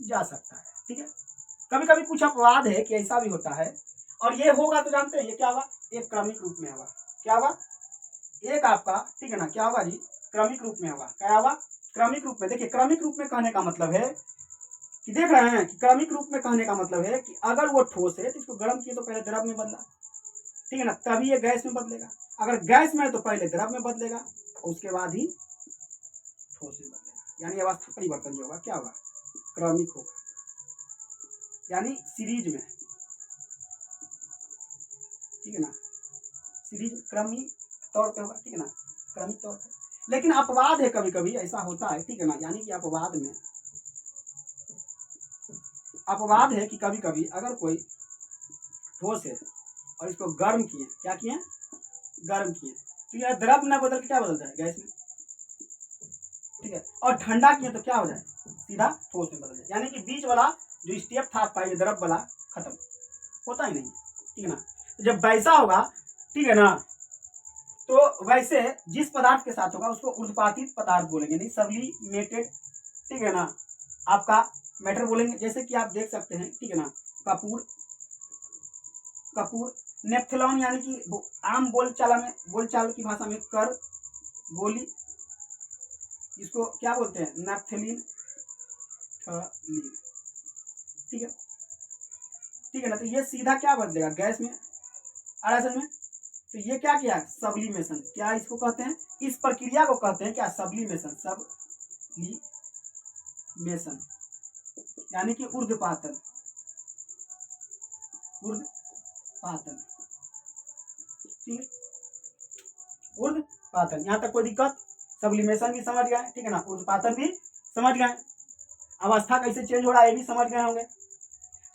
जा सकता है, ठीक है। कभी कभी कुछ अपवाद है कि ऐसा भी होता है, और ये होगा तो जानते हैं ये क्या होगा, एक क्रमिक रूप में होगा। क्या होगा, एक आपका, ठीक है ना, क्या होगा जी, क्रमिक रूप में होगा। क्या होगा, क्रमिक रूप में। देखिए क्रमिक रूप में कहने का मतलब है कि देख रहे हैं कि क्रमिक रूप में कहने का मतलब है कि अगर वो ठोस है तो इसको गर्म किए तो पहले द्रव में बदला, ठीक है ना, तभी ये गैस में बदलेगा। अगर गैस में है तो पहले द्रव में बदलेगा और उसके बाद ही ठोस में बदलेगा। यानी अवस्था परिवर्तन जो होगा क्या होगा, क्रमिक होगा, यानी सीरीज में, ठीक है ना, सीरीज क्रमिक तौर पे होगा, ठीक है ना, क्रमिक तौर पे। लेकिन अपवाद है, कभी कभी ऐसा होता है, ठीक है ना, यानी कि अपवाद में, अपवाद है कि कभी कभी अगर कोई ठोस है और इसको गर्म किए, क्या किए, गर्म किए, तो यह द्रव न बदल के क्या बदल जाए, गैस में, ठीक है। और ठंडा किए तो क्या हो जाए, सीधा ठोस में बदल जाए। यानी कि बीच वाला जो स्टेप था आपका ये द्रव वाला खत्म, होता ही नहीं, ठीक है ना। तो जब वैसा होगा, ठीक है ना, तो वैसे जिस पदार्थ के साथ होगा उसको ऊर्ध्वपातित पदार्थ बोलेंगे, नहीं सब्लिमेटेड, ठीक है ना, आपका मैटर बोलेंगे। जैसे कि आप देख सकते हैं, ठीक है ना, कपूर, कपूर, नेप्थेलॉन यानी कि आम बोलचाल की भाषा में कर गोली, इसको क्या बोलते हैं, नेप्थेलिन, ठीक है, ठीक है ना। तो ये सीधा क्या बदलेगा, गैस में। आ रहा समझ में। तो ये क्या किया, सब्लिमेशन, क्या इसको कहते हैं, इस प्रक्रिया को कहते हैं क्या, सब्लिमेशन, सब्लिमेशन यानी कि ऊर्ध्वपातन, ऊर्ध्वपातन, ठीक है, ऊर्ध्वपातन। यहाँ तक कोई दिक्कत, सब्लिमेशन भी समझ गए, ठीक है ना, ऊर्ध्वपातन भी समझ गए। अवस्था कैसे चेंज हो रहा है ये भी समझ गए होंगे।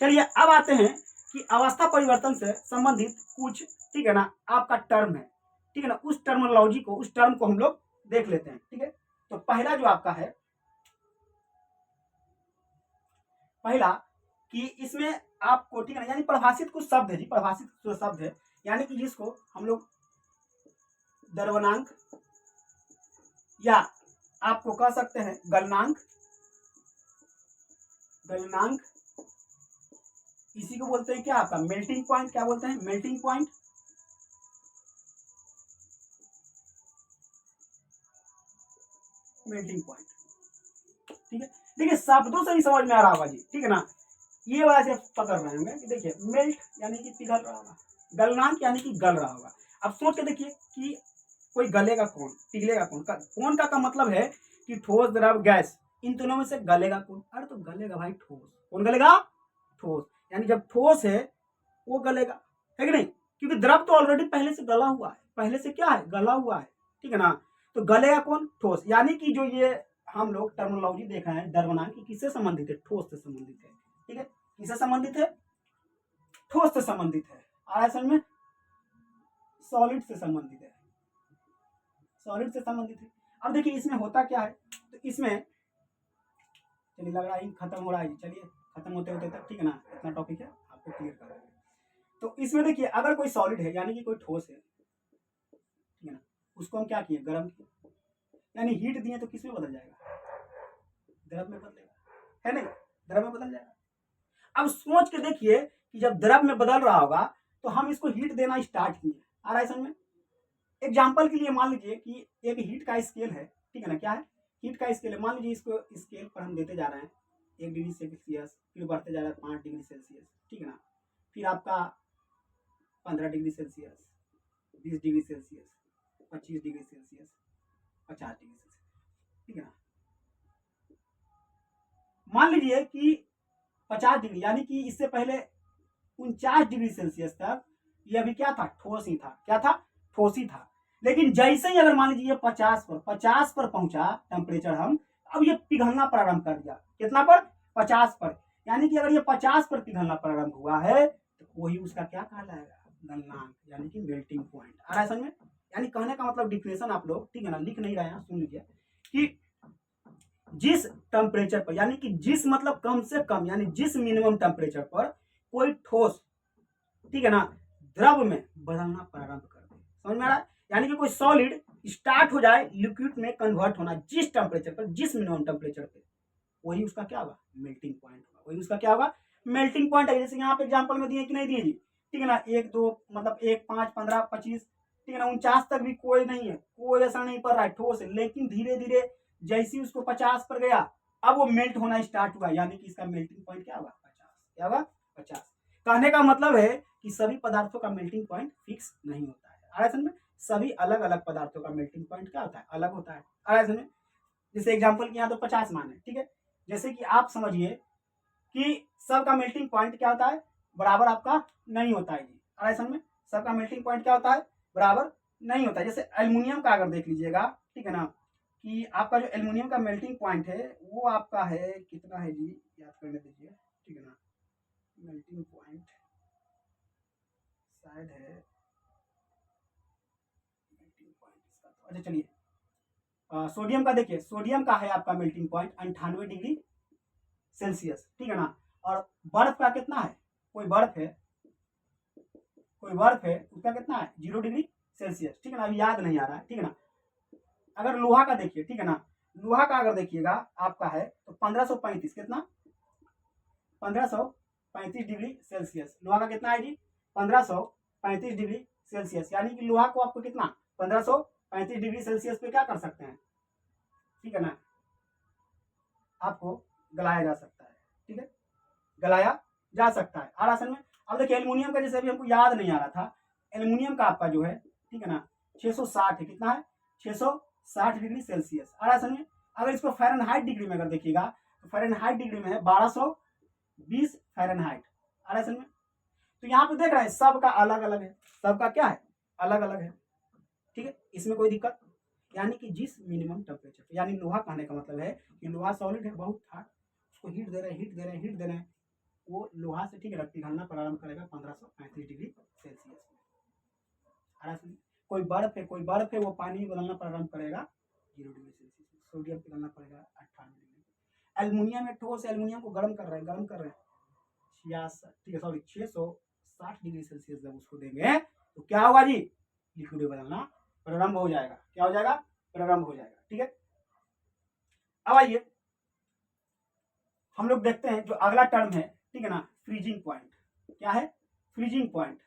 चलिए अब आते हैं कि अवस्था परिवर्तन से संबंधित कुछ, ठीक है ना, आपका टर्म है, ठीक है ना, उस टर्मिनोलॉजी को, उस टर्म को हम लोग देख लेते हैं। ठीक है, तो पहला जो आपका है, पहला कि इसमें आपको, ठीक है ना, यानी परिभाषित कुछ शब्द है जी, परिभाषित कुछ शब्द है, यानी कि जिसको हम लोग द्रव्यनांक या आपको कह सकते हैं गलनांक, गलनांक इसी को बोलते हैं क्या, आपका मेल्टिंग पॉइंट, क्या बोलते हैं, मेल्टिंग पॉइंट। मेल्टिंग पॉइंट, ठीक है। देखिए शब्दों से ही समझ में आ रहा होगा जी, ठीक है ना, ये वाला से पकड़ रहे होंगे कि देखिए मेल्ट यानी कि पिघल रहा होगा, गलनांक यानी कि गल रहा होगा। अब सोच के देखिए कि कोई गलेगा कौन, पिघलेगा कौन, कौन का मतलब है कि ठोस, द्रव, गैस, इन दोनों में से गलेगा कौन, अरे तो गलेगा भाई ठोस। कौन गलेगा, ठोस, यानी जब ठोस है वो गलेगा, है कि नहीं, क्योंकि द्रव तो ऑलरेडी पहले से गला हुआ है, पहले से क्या है, गला हुआ है, ठीक है ना, तो गलेगा कौन, ठोस। यानी कि जो ये हम लोग टर्मिनोलॉजी देखा है द्रव्यनांक की, किससे संबंधित है, ठोस से संबंधित है, ठीक है, किससे संबंधित है, ठोस से संबंधित है, और असल में सॉलिड से संबंधित है, सॉलिड से संबंधित है। अब देखिए इसमें होता क्या है, तो इसमें चलिए लग रहा है खत्म हो रहा है, चलिए खत्म होते होते तक, ठीक है ना, इतना टॉपिक है आपको क्लियर कर रहा है। तो इसमें देखिए अगर कोई सॉलिड है यानी कि कोई ठोस है, ठीक है ना, उसको हम क्या किए, गर्म किए, यानी हीट दिए तो किस में बदल जाएगा, द्रव में बदलेगा, है नहीं, द्रव में बदल जाएगा। अब सोच के देखिए कि जब द्रव में बदल रहा होगा तो हम इसको हीट देना स्टार्ट किए, आ रहा है समझ में। एग्जाम्पल के लिए मान लीजिए कि एक हीट का स्केल है, ठीक है ना, क्या है, हीट का स्केल है, मान लीजिए इसको स्केल पर हम देते जा रहे हैं 1 डिग्री सेल्सियस, फिर बढ़ते जा रहा है 5 डिग्री सेल्सियस, ठीक है ना, फिर आपका 15 degree Celsius, 20 degree Celsius, 25 degree Celsius, 50 degree Celsius, ठीक है ना। मान लीजिए कि 50 डिग्री यानी कि इससे पहले 49 डिग्री सेल्सियस तक ये अभी क्या था, ठोस ही था, क्या था, ठोस ही था। लेकिन जैसे ही अगर मान लीजिए ये 50 पर पहुंचा टेम्परेचर हम, अब ये पिघलना प्रारंभ कर दिया, कितना पर, 50 पर, यानी कि अगर ये 50 पर पिघलना प्रारंभ हुआ है तो वही उसका क्या कहलाएगा, गलनांक, यानी कि मेल्टिंग पॉइंट। आ रहा है समझ में, यानी कहने का मतलब डिफिनेशन आप लोग, ठीक है ना, लिख नहीं रहे हैं, सुन लीजिए कि जिस टेम्परेचर पर, यानी कि जिस मतलब कम से कम, यानी जिस मिनिमम टेम्परेचर पर कोई ठोस, ठीक है ना, द्रव में बदलना प्रारंभ कर दे, समझ में आ रहा है, यानी कि कोई सॉलिड स्टार्ट हो जाए लिक्विड में कन्वर्ट होना, जिस टेम्परेचर पर, जिस मिनिमम टेम्परेचर पे, वही उसका क्या होगा, मेल्टिंग पॉइंट होगा, वही उसका क्या होगा, मेल्टिंग पॉइंट है। जैसे यहाँ पे एग्जाम्पल में दिए कि नहीं दिए जी, ठीक है ना, 1 2 मतलब 1 5 15 25, ठीक है ना, 49 तक भी कोई नहीं है, कोई ऐसा नहीं पड़ रहा है ठोस है, लेकिन धीरे धीरे जैसे उसको 50 पर गया, अब वो मेल्ट होना स्टार्ट हुआ, यानी कि इसका मेल्टिंग पॉइंट क्या होगा, 50, क्या होगा, 50। कहने का मतलब है कि सभी पदार्थों का मेल्टिंग पॉइंट फिक्स नहीं होता है, असल में सभी अलग अलग पदार्थों का मेल्टिंग पॉइंट क्या होता है, अलग होता है, असल में। जैसे एग्जाम्पल की यहाँ तो 50 मान है, ठीक है, जैसे कि आप समझिए कि सबका मेल्टिंग पॉइंट क्या होता है, बराबर आपका नहीं होता है जी, असल में सबका मेल्टिंग पॉइंट क्या होता है, बराबर नहीं होता है। जैसे एल्युमिनियम का अगर देख लीजिएगा, ठीक है ना, कि आपका जो एल्युमिनियम का मेल्टिंग पॉइंट है वो आपका है कितना है जी, याद करने दीजिए, ठीक है ना, मेल्टिंग पॉइंट शायद है, मेल्टिंग पॉइंट इसका तो, अच्छा चलिए, सोडियम का देखिए, सोडियम का है आपका मेल्टिंग पॉइंट 98 डिग्री सेल्सियस, ठीक है ना, और बर्फ का कितना है, कोई बर्फ है, कोई बर्फ है उसका कितना है, 0 डिग्री सेल्सियस, ठीक है ना, अभी याद नहीं आ रहा है, ठीक है ना। अगर लोहा का देखिए, ठीक है ना, लोहा का अगर देखिएगा आपका है तो 1535, कितना, 1535 डिग्री सेल्सियस, लोहा का कितना है जी, 1535 डिग्री सेल्सियस, यानी कि लोहा को आपको कितना, 1535 डिग्री सेल्सियस पे क्या कर सकते हैं, ठीक है ना, आपको गलाया जा सकता है, ठीक है, गलाया जा सकता है। और असल में अब देखिए एल्युमिनियम का जैसे अभी हमको याद नहीं आ रहा था, एल्युमिनियम का आपका जो है, ठीक है ना, 660 है, कितना है, 660 डिग्री सेल्सियस। और असल में अगर इसको फ़ारेनहाइट डिग्री में अगर देखिएगा तो फ़ारेनहाइट डिग्री में है 1220 फ़ारेनहाइट। और असल में तो यहाँ पे देख रहे हैं सबका अलग अलग है, सबका क्या है, अलग अलग है, ठीक है, इसमें कोई दिक्कत, यानी कि जिस मिनिमम टेम्परेचर, यानी लोहा कहने का मतलब है कि लोहा सॉलिड है, बहुत था, उसको हीट दे रहे हैं, वो लोहा से, ठीक है, पिघलना प्रारंभ करेगा 1535 डिग्री सेल्सियस में। कोई बर्फ है वो पानी बदलना प्रारंभ करेगा 0 डिग्री सेल्सियस में। सोडियम पिघलना पड़ेगा 98 डिग्री। एल्युमिनियम में ठोस एल्युमिनियम को गर्म कर रहे हैं 660 डिग्री सेल्सियस जब उसको देंगे तो क्या होगा जी, लिक्विड में बदलना प्रारंभ हो जाएगा। क्या हो जाएगा, प्रारंभ हो जाएगा। ठीक है, अब आइए हम लोग देखते हैं जो अगला टर्म है, ठीक है ना, फ्रीजिंग पॉइंट। क्या है, फ्रीजिंग पॉइंट।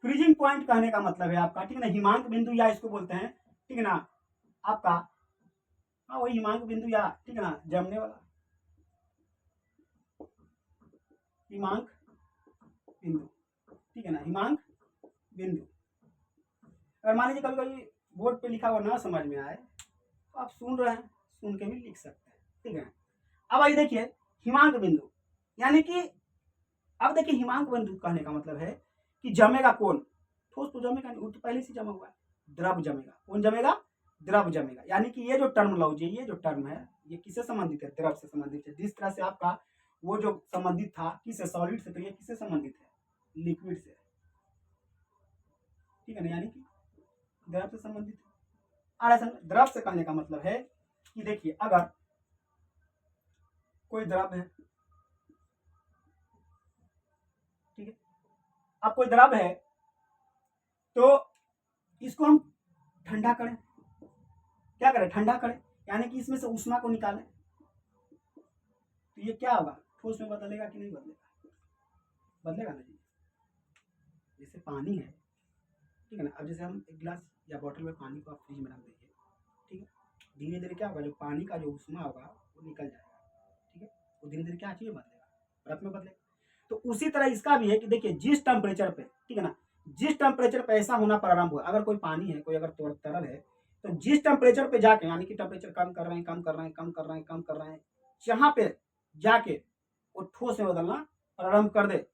फ्रीजिंग पॉइंट कहने का मतलब है आपका, ठीक है ना, हिमांक बिंदु, या इसको बोलते हैं, ठीक है ना, आपका, हाँ वही हिमांक बिंदु, या ठीक है ना, जमने वाला हिमांक बिंदु, ठीक है ना, हिमांक बिंदु। अगर मान लीजिए कभी कभी बोर्ड पे लिखा हुआ ना समझ में आए तो आप सुन रहे हैं, सुन के भी लिख सकते हैं। ठीक है, अब आइए देखिए हिमांक बिंदु, यानी कि अब देखिए हिमांक बिंदु कहने का मतलब है कि जमेगा कौन, ठोस तो जमेगा नहीं, वो तो पहले से जमा हुआ है, द्रव जमेगा। कौन जमेगा, द्रव जमेगा। यानी कि ये जो टर्म लो, ये जो टर्म है ये किससे संबंधित है, द्रव से संबंधित है। जिस तरह से आपका वो जो संबंधित था किससे, सॉलिड से, तो ये किससे संबंधित है, लिक्विड से। ठीक है ना, यानी कि द्रव से संबंधित है। और द्रव से कहने का मतलब है कि देखिए अगर कोई द्रव है, ठीक है, अब कोई द्रव है तो इसको हम ठंडा करें, क्या करें, ठंडा करें, यानी कि इसमें से ऊष्मा को निकालें, तो ये क्या होगा, ठोस में बदलेगा कि नहीं बदलेगा, बदलेगा ना जी। जैसे पानी है, ठीक है ना, अब जैसे हम एक गिलास या बोतल में पानी को आप फ्रिज में रख दीजिए, ठीक है, धीरे धीरे क्या होगा, जो पानी का जो ऊष्मा होगा वो निकल जाएगा। ठीक है, वो धीरे धीरे क्या चाहिए, बदलेगा, बर्फ में बदलेगा। तो उसी तरह इसका भी है कि देखिए जिस टेम्परेचर पे, ठीक है ना, जिस टेम्परेचर पे ऐसा होना प्रारंभ हुआ, अगर कोई पानी है, कोई अगर तरल है, तो जिस टेम्परेचर पे जाके, यानी कि टेम्परेचर कम कर रहे हैं, कम कर रहे हैं, कम कर रहे हैं, कम कर रहे हैं, जहां पे जाके वो ठोस में बदलना प्रारंभ कर दे,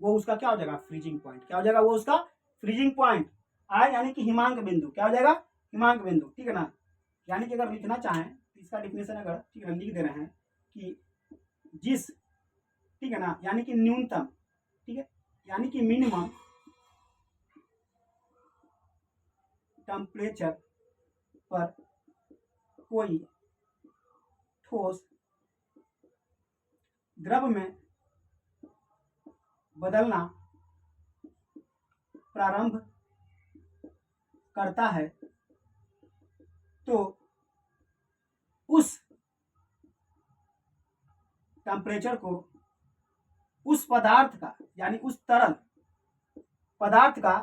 वो उसका क्या हो जाएगा, फ्रीजिंग पॉइंट। क्या हो जाएगा, वो उसका फ्रीजिंग पॉइंट आए, यानी कि हिमांक बिंदु। क्या हो जाएगा, हिमांक बिंदु। ठीक है ना, यानी कि अगर लिखना चाहें तो इसका डिफिनेशन अगर, ठीक है, लिख दे रहे हैं कि जिस, ठीक है ना, यानी कि न्यूनतम, ठीक है, यानी कि मिनिमम टेम्परेचर पर कोई ठोस द्रव में बदलना प्रारंभ करता है तो उस टेम्परेचर को उस पदार्थ का, यानी उस तरल पदार्थ का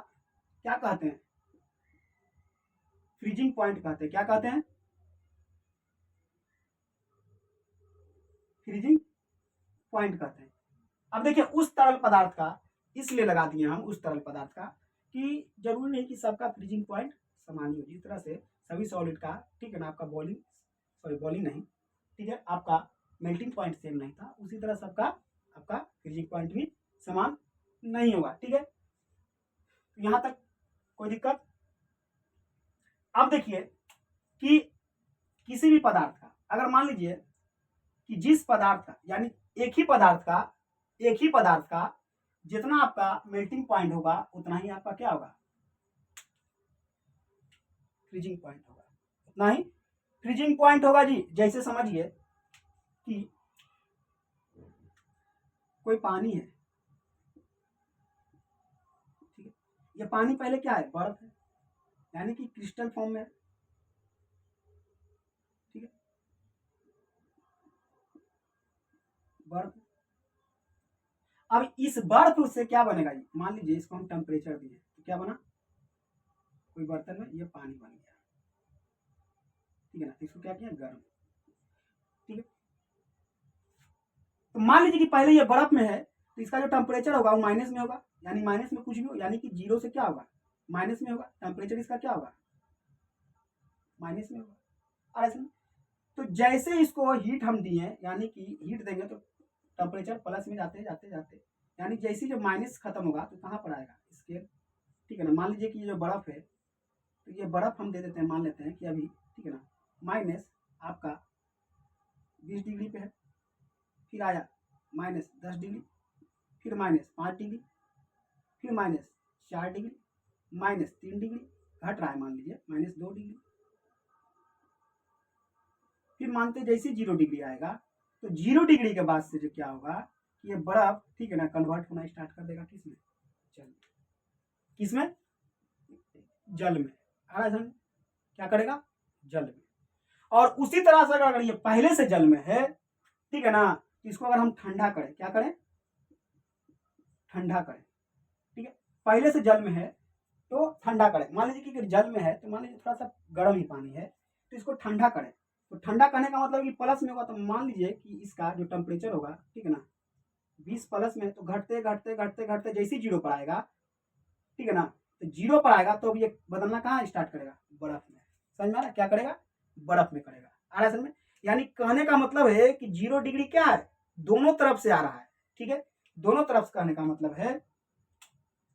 क्या कहते हैं, फ्रीजिंग पॉइंट कहते हैं। क्या कहते हैं, फ्रीजिंग पॉइंट कहते हैं। अब देखिए उस तरल पदार्थ का इसलिए लगा दिए हम, उस तरल पदार्थ का, कि जरूरी नहीं कि सबका फ्रीजिंग पॉइंट समान ही हो। जिस तरह से सभी सॉलिड का, ठीक है ना, आपका बॉइलिंग नहीं, ठीक है, आपका मेल्टिंग पॉइंट सेम नहीं था, उसी तरह सबका आपका फ्रीजिंग पॉइंट भी समान नहीं होगा। ठीक है, यहां तक कोई दिक्कत। अब देखिए कि किसी भी पदार्थ का, अगर मान लीजिए कि जिस पदार्थ का, यानी एक ही पदार्थ का जितना आपका मेल्टिंग पॉइंट होगा उतना ही आपका क्या होगा, फ्रीजिंग पॉइंट होगा, उतना ही फ्रीजिंग पॉइंट होगा जी। जैसे समझिए कि कोई पानी है, ठीक है, ये पानी पहले क्या है, बर्फ है, यानी कि क्रिस्टल फॉर्म में, ठीक है, बर्फ। अब इस बर्फ से क्या बनेगा, मान लीजिए इसको हम टेम्परेचर दिए तो क्या बना, कोई बर्तन में ये पानी बन गया, ठीक है ना, इसको क्या किया, गर्म। ठीक है, तो मान लीजिए कि पहले ये बर्फ में है तो इसका जो टेम्परेचर होगा वो माइनस में होगा, यानी माइनस में कुछ भी हो, यानी कि 0 से क्या होगा, माइनस में होगा, टेम्परेचर इसका क्या होगा, माइनस में होगा। और ऐसे तो जैसे इसको हीट हम दिए, यानी कि हीट देंगे तो टेम्परेचर प्लस में जाते जाते जाते, यानी जैसे जब माइनस खत्म होगा तो कहाँ पर आएगा, स्केल। ठीक है ना, मान लीजिए कि ये जो बर्फ है तो तो ये बर्फ हम दे देते हैं, मान लेते हैं कि अभी, ठीक है ना, माइनस आपका 20 डिग्री पे है, फिर आया माइनस 10 डिग्री, फिर माइनस 5 डिग्री, फिर माइनस 4 डिग्री, माइनस 3 डिग्री, घट रहा है मान लीजिए माइनस 2 डिग्री, फिर मानते जैसे 0 डिग्री आएगा तो 0 डिग्री के बाद से जो क्या होगा कि ये बर्फ, ठीक है ना, कन्वर्ट होना स्टार्ट कर देगा किसमें, जल में। किसमें? जल में। आ रहा है समझ? क्या करेगा? जल में। और उसी तरह से अगर ये पहले से जल में है, ठीक है ना, इसको अगर हम ठंडा करें, क्या करें? ठंडा करें, ठीक है, पहले से जल में है तो ठंडा करें। मान लीजिए कि जल में है तो मान लीजिए थोड़ा सा गर्म ही पानी है, तो इसको ठंडा करें। तो ठंडा करने का मतलब कि प्लस में होगा, तो मान लीजिए कि इसका जो टेम्परेचर होगा, ठीक है ना, 20 प्लस में, तो घटते घटते घटते घटते जैसे ही 0 पर आएगा, ठीक है ना, तो 0 पर आएगा तो अब ये बदलना कहाँ स्टार्ट करेगा? बर्फ में। समझ में आ रहा है? क्या करेगा? बर्फ में करेगा। आ रहा है समझ में? यानी कहने का मतलब है कि 0 डिग्री क्या है? दोनों तरफ से आ रहा है, ठीक है, दोनों तरफ से। कहने का मतलब है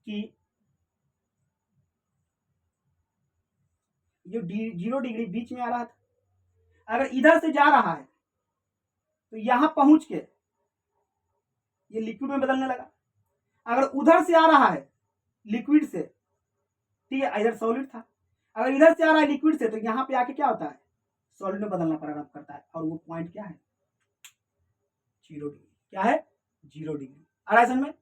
कि जो 0 डिग्री बीच में आ रहा था, अगर इधर से जा रहा है तो यहां पहुंच के ये लिक्विड में बदलने लगा। अगर उधर से आ रहा है लिक्विड से, ठीक है, इधर सॉलिड था, अगर इधर से आ रहा है लिक्विड से तो यहां पे आके क्या होता है? सॉलिड में बदलना प्रारंभ करता है। और वो पॉइंट क्या है? 0 डिग्री। क्या है? 0 डिग्री। आ रहा है समझ में?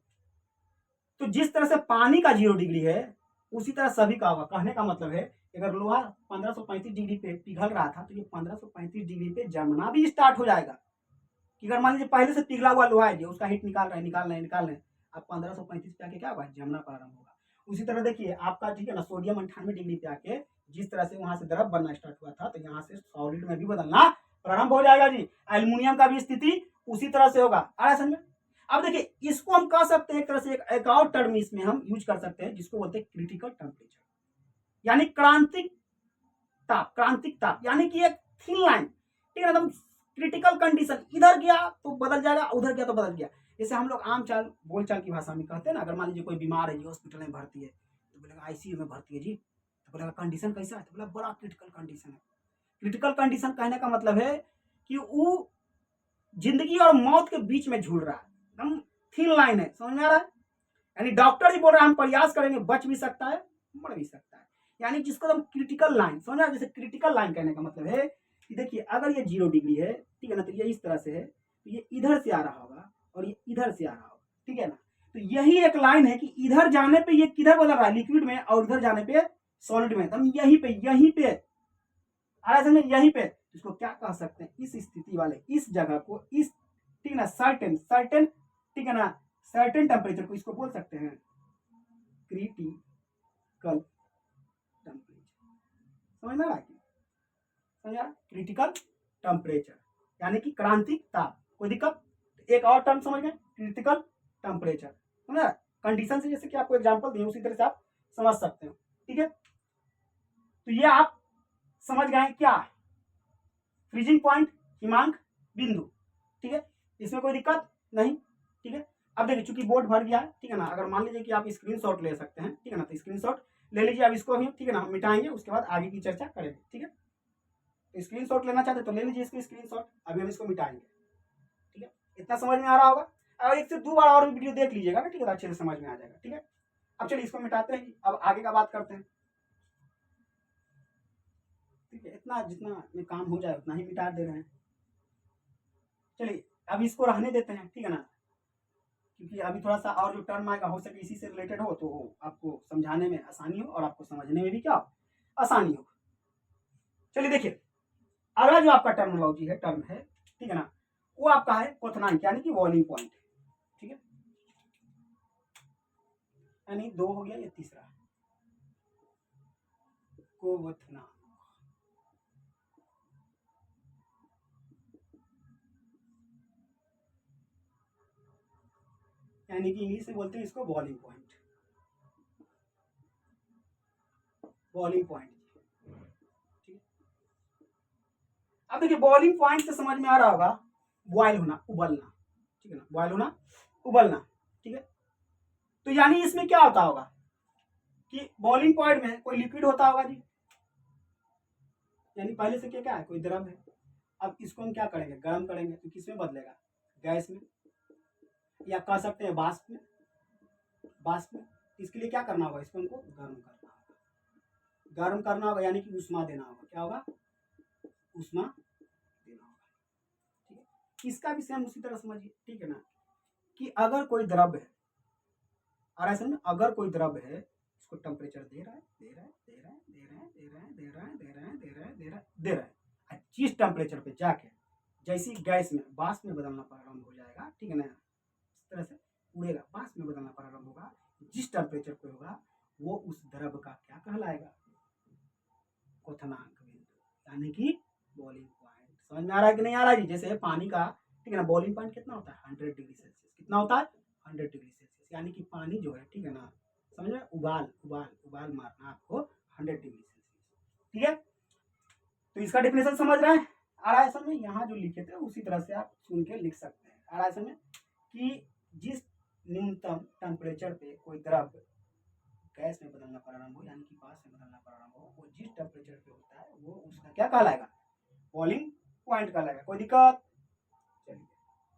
तो जिस तरह से पानी का 0 डिग्री है, उसी तरह सभी का होगा। कहने का मतलब है अगर लोहा 1535 डिग्री पे पिघल रहा था तो ये 1535 डिग्री पे जमना भी स्टार्ट हो जाएगा। कि अगर मान लीजिए पहले से पिघला हुआ लोहा है, जो उसका हीट निकाल रहे हैं, अब 1535 पे आके क्या होगा? जमना प्रारंभ होगा। उसी तरह देखिए आपका, ठीक है ना, सोडियम 98 डिग्री पे आके जिस तरह से वहां से द्रव बनना स्टार्ट हुआ था, तो यहाँ से सॉलिड में भी बदलना प्रारंभ हो जाएगा जी। एल्युमिनियम का भी स्थिति उसी तरह से होगा। आ रहा है समझ में? अब देखिए इसको हम कह सकते हैं एक तरह से, एक और टर्म इसमें हम यूज कर सकते हैं जिसको बोलते हैं क्रिटिकल टेम्परेचर, यानी क्रांतिक ताप। क्रांतिक ताप यानी कि एक थिन लाइन, ठीक है, एकदम क्रिटिकल कंडीशन, इधर गया तो बदल जाएगा, उधर गया तो बदल गया। जैसे हम लोग आम चाल बोलचाल की भाषा में कहते हैं ना, अगर मान लीजिए कोई बीमार है जी, हॉस्पिटल में भर्ती है, तो बोलेगा आईसीयू में भर्ती है जी, तो बोलेगा कंडीशन कैसा है? तो बोला बड़ा क्रिटिकल कंडीशन है। क्रिटिकल कंडीशन कहने का मतलब है कि वो जिंदगी और मौत के बीच में झूल रहा है, एकदम थिन लाइन है। समझ में आ रहा है? यानी डॉक्टर ही बोल रहा है हम प्रयास करेंगे, बच भी सकता है, मर भी सकता है। यानी जिसको हम क्रिटिकल लाइन, समझा? जैसे क्रिटिकल लाइन कहने का मतलब है कि देखिए अगर ये 0 डिग्री है, ठीक है ना, तो ये इस तरह से है, तो ये इधर से आ रहा होगा और ये इधर से आ रहा होगा, ठीक है ना। तो यही एक लाइन है कि इधर जाने पे ये किधर बदल रहा है? लिक्विड में, और उधर जाने पे सॉलिड में। तो हम यहीं पे आ रहा है, यहीं पे इसको क्या कह सकते हैं? इस स्थिति वाले, इस जगह को, इस, ठीक है ना, सर्टेन, ठीक है ना, सर्टेन टेम्परेचर को इसको बोल सकते हैं क्रिटिकल टेम्परेचर। समझ में आ रहा है? समझ आ रहा? क्रिटिकल टेम्परेचर यानी कि क्रांतिक ताप। कोई दिक्कत? एक और टर्म समझ गए, क्रिटिकल टेम्परेचर। समझ रहा? कंडीशन से जैसे कि आपको एग्जांपल दिए उसी तरह से आप समझ सकते हो, ठीक है। तो ये आप समझ गए क्या? फ्रीजिंग पॉइंट, हिमांक बिंदु, ठीक है, इसमें कोई दिक्कत नहीं, ठीक है। अब देखिए चूंकि बोर्ड भर गया है, ठीक है ना, अगर मान लीजिए कि आप स्क्रीनशॉट ले सकते हैं, ठीक है ना, तो स्क्रीनशॉट ले लीजिए। अब इसको भी, ठीक है ना, हम मिटाएंगे, उसके बाद आगे की चर्चा करेंगे, ठीक है। तो स्क्रीनशॉट लेना चाहते तो ले लीजिए इसको स्क्रीनशॉट, अभी हम इसको मिटाएंगे, ठीक है। इतना समझ में आ रहा होगा? और एक से 2 बार और वीडियो देख लीजिएगा ना, ठीक है, अच्छे से समझ में आ जाएगा, ठीक है। अब चलिए इसको मिटाते हैं, अब आगे का बात करते हैं, ठीक है। इतना जितना में काम हो जाए उतना ही मिटा दे रहे हैं। चलिए अब इसको रहने देते हैं, ठीक है ना, क्योंकि अभी थोड़ा सा और जो टर्म आएगा हो सके इसी से रिलेटेड हो, तो आपको समझाने में आसानी हो और आपको समझने में भी क्या आसानी हो। चलिए देखिए अगला जो आपका टर्मिनोलॉजी है, टर्म है, ठीक है ना, वो आपका है क्वथनांक यानी कि बॉइलिंग पॉइंट, ठीक है, यानी 2 हो गया, ये तीसरा क्वथनांक, यानी कि इंग्लिश में बोलते हैं इसको बॉइलिंग पॉइंट। बॉइलिंग पॉइंट, ठीक है। अब देखिए बॉइलिंग पॉइंट से समझ में आ रहा होगा बॉयल होना, उबलना, ठीक है ना, बॉयल होना, उबलना, ठीक है। तो यानी इसमें क्या होता होगा कि बॉइलिंग पॉइंट में कोई लिक्विड होता होगा जी, यानी पहले से क्या क्या है, कोई द्रव है। अब इसको हम क्या करेंगे, गर्म करेंगे, तो किस में बदलेगा, गैस में, या कह सकते हैं वाष्प में। वाष्प में इसके लिए क्या करना होगा, इसको हमको गर्म करना होगा। गर्म करना होगा यानी कि उष्मा देना होगा। क्या होगा, उष्मा देना होगा। ठीक है, इसका भी सेम उसी तरह समझिए। ठीक है ना, कि अगर कोई द्रव है, और ऐसे में अगर कोई द्रव है, इसको टेम्परेचर दे रहा है, दे रहा है, दे रहा है, दे रहा है, दे रहा है, दे रहा है, दे रहा है, दे रहा है, दे रहा है, दे रहा है, जिस टेम्परेचर पे जाके जैसी गैस में वाष्प में बदलना प्रारंभ हो जाएगा, ठीक है ना, इस तरह से उड़ेगा, वाष्प में बदलना प्रारंभ होगा, जिस टेम्परेचर पे होगा वो उस द्रव का क्या कहलाएगा, क्वथनांक बिंदु, यानी कि बॉइलिंग पॉइंट। समझ में आ रहा है कि नहीं आ रहा है? जैसे पानी का, ठीक है ना, बॉइलिंग पॉइंट कितना होता है, 100 डिग्री सेल्सियस। कितना होता है, 100 डिग्री सेल्सियस, यानी कि पानी जो है, ठीक है ना, समझ में, उबाल उबाल उबाल मारना आपको 100 डिग्री सेल्सियस। ठीक है, तो इसका डेफिनेशन समझ रहे हैं? आ रहा है समझ? यहाँ जो लिखे थे उसी तरह से आप सुन के लिख सकते हैं। आ रहा है समझ कि जिस न्यूनतम टेम्परेचर पे कोई द्रव गैस में बदलना प्रारंभ हो, यानी कि पास में बदलना प्रारंभ हो, वो जिस टेम्परेचर पे होता है वो उसका क्या कहलाएगा, बॉइलिंग पॉइंट कहलाएगा। कोई दिक्कत? चलिए,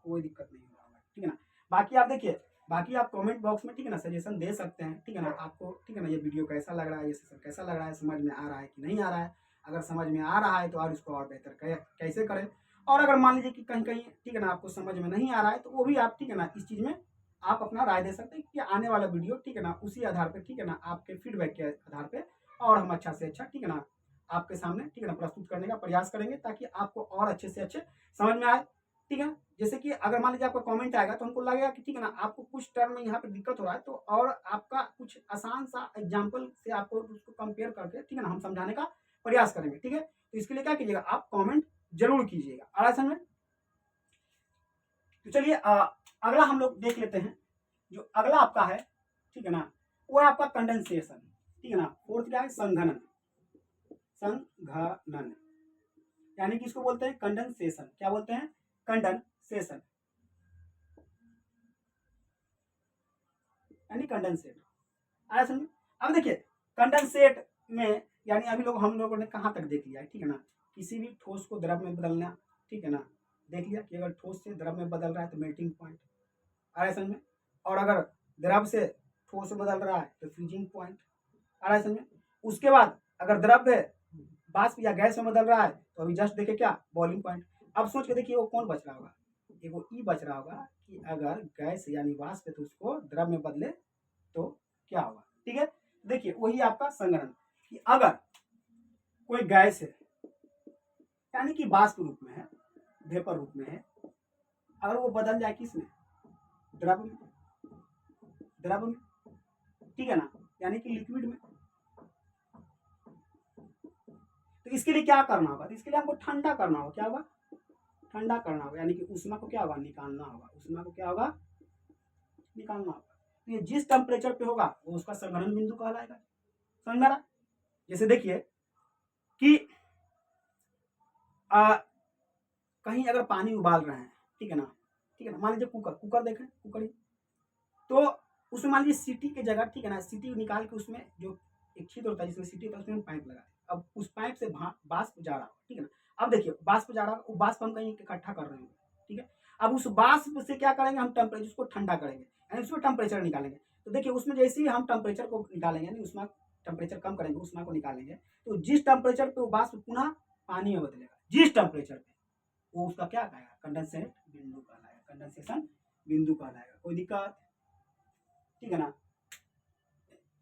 कोई दिक्कत नहीं होगा, ठीक है ना। बाकी आप देखिए, बाकी आप कमेंट बॉक्स में, ठीक है ना, सजेशन दे सकते हैं, ठीक है ना, आपको, ठीक है ना, ये वीडियो कैसा लग रहा है, ये सेशन कैसा लग रहा है, समझ में आ रहा है कि नहीं आ रहा है। अगर समझ में आ रहा है तो और इसको और बेहतर कैसे करें, और अगर मान लीजिए कि कहीं कहीं, ठीक है ना, आपको समझ में नहीं आ रहा है तो वो भी आप, ठीक है ना, इस चीज़ में आप अपना राय दे सकते हैं कि आने वाला वीडियो, ठीक है ना, उसी आधार पर, ठीक है ना, आपके फीडबैक के आधार पर और हम अच्छा से अच्छा, ठीक है ना, आपके सामने, ठीक है ना, प्रस्तुत करने का प्रयास करेंगे ताकि आपको और अच्छे से अच्छे समझ में आए। ठीक है, जैसे कि अगर मान लीजिए आपका कमेंट आएगा तो हमको लगेगा कि ठीक है ना, आपको कुछ टर्म में यहाँ पे दिक्कत हो रहा है, तो और आपका कुछ आसान सा एग्जाम्पल से आपको उसको कंपेयर करके, ठीक है ना, हम समझाने का प्रयास करेंगे। ठीक है, तो इसके लिए क्या कीजिएगा, आप कमेंट जरूर कीजिएगा। आ रहा है समझ? तो चलिए अगला हम लोग देख लेते हैं। जो अगला आपका है, ठीक है ना, वो है आपका कंडेंसेशन। ठीक है ना, फोर्थ क्या है, संघनन। संघनन यानी कि इसको बोलते हैं कंडेंसेशन। क्या बोलते हैं, कंडेंसेशन यानी कंडेंसेट। आया समझ? अब देखिए, कंडेंसेट में यानी अभी लोग, हम लोगों ने कहाँ तक देख लिया है, ठीक है ना, किसी भी ठोस को द्रव में बदलना, ठीक है ना, देख लिया कि अगर ठोस से द्रव में बदल रहा है तो मेल्टिंग पॉइंट। आया समझ में? और अगर द्रव से ठोस में बदल रहा है तो फ्रीजिंग पॉइंट। आया समझ में? उसके बाद अगर द्रव वाष्प या गैस में बदल रहा है तो अभी जस्ट देखे क्या, बॉइलिंग पॉइंट। अब सोच के देखिए वो कौन बच रहा होगा, एक वो ई बच रहा होगा कि अगर गैस यानी वाष्प है तो उसको द्रव में बदले तो क्या होगा। ठीक है, देखिए वही आपका संघनन, कि अगर कोई गैस है यानी कि वाष्प रूप में है, वेपर रूप में है, अगर वो बदल जाए किस में, द्रव में, द्रव में, ठीक है ना, यानी कि लिक्विड में, तो इसके लिए क्या करना होगा, तो इसके लिए हमको ठंडा करना होगा। क्या होगा, ठंडा करना होगा, यानी कि उष्मा को क्या होगा, निकालना होगा। उष्मा को क्या होगा, निकालना होगा। तो ये जिस टेम्परेचर पे होगा वो उसका संघनन बिंदु कहलाएगा। समझ में आ रहा? जैसे देखिए कि कहीं अगर पानी उबाल रहे हैं, ठीक है ना, ठीक है ना, मान लीजिए कुकर, कुकर देखें, कुकर ही, तो उसमें मान लीजिए सीटी की जगह, ठीक है ना, सीटी निकाल के उसमें जो एक छिद्र होता है जिसमें सीटी होता है उसमें पाइप लगा, अब उस पाइप से वाष्प जा रहा हो, ठीक है ना, अब देखिए वाष्प जा रहा है, वो वाष्प हम कहीं इकट्ठा कर रहे हैं, ठीक है, अब उस वाष्प से क्या करेंगे, हम टेम्परेचर उसको ठंडा करेंगे, यानी उसमें टेम्परेचर निकालेंगे। तो देखिए उसमें जैसे ही हम टेम्परेचर को निकालेंगे, यानी उसमें टेम्परेचर कम करेंगे, उष्मा को निकालेंगे, तो जिस टेम्परेचर पे वो वाष्प पुनः पानी में बदलेगा, जिस टेम्परेचर पे, वो उसका क्या कहलाएगा, कंडेंसेट बिंदु कहलाएगा, कंडेंसेशन बिंदु कहलाएगा। कोई दिक्कत? ठीक है ना,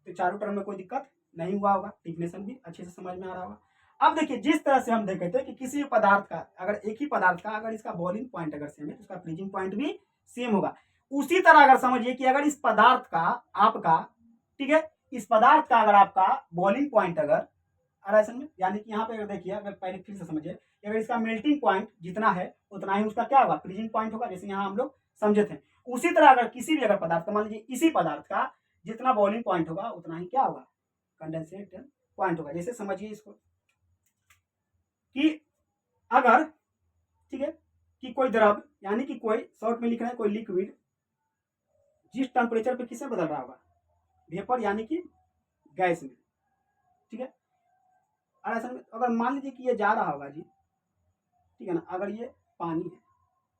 तो चारों टर्म में कोई दिक्कत नहीं हुआ होगा, डिफिनेशन भी अच्छे से समझ में आ रहा होगा। अब देखिए जिस तरह से हम देखे थे कि किसी भी पदार्थ का, अगर एक ही पदार्थ का अगर इसका बॉइलिंग पॉइंट अगर सेम है तो उसका फ्रीजिंग पॉइंट भी सेम होगा। उसी तरह अगर समझिए कि अगर इस पदार्थ का आपका, ठीक है, इस पदार्थ का अगर आपका बॉइलिंग पॉइंट अगर समझ, यानी कि यहाँ पे अगर देखिए, अगर पहले फिर से समझिए, अगर इसका मेल्टिंग पॉइंट जितना है उतना ही उसका क्या होगा, फ्रीजिंग पॉइंट होगा, जैसे यहाँ हम लोग समझे थे। उसी तरह अगर किसी भी अगर पदार्थ का, मान लीजिए इसी पदार्थ का जितना बॉइलिंग पॉइंट होगा उतना ही क्या होगा, कंडेंसेट पॉइंट होगा। जैसे समझिए इसको कि अगर, ठीक है, कि कोई द्रव यानी कि कोई शॉर्ट में लिख रहे हैं कोई लिक्विड जिस टेम्परेचर पे किसमें बदल रहा होगा, वेपर यानी कि गैस में, ठीक है, और ऐसा अगर मान लीजिए कि ये जा रहा होगा जी, ठीक है ना, अगर ये पानी है,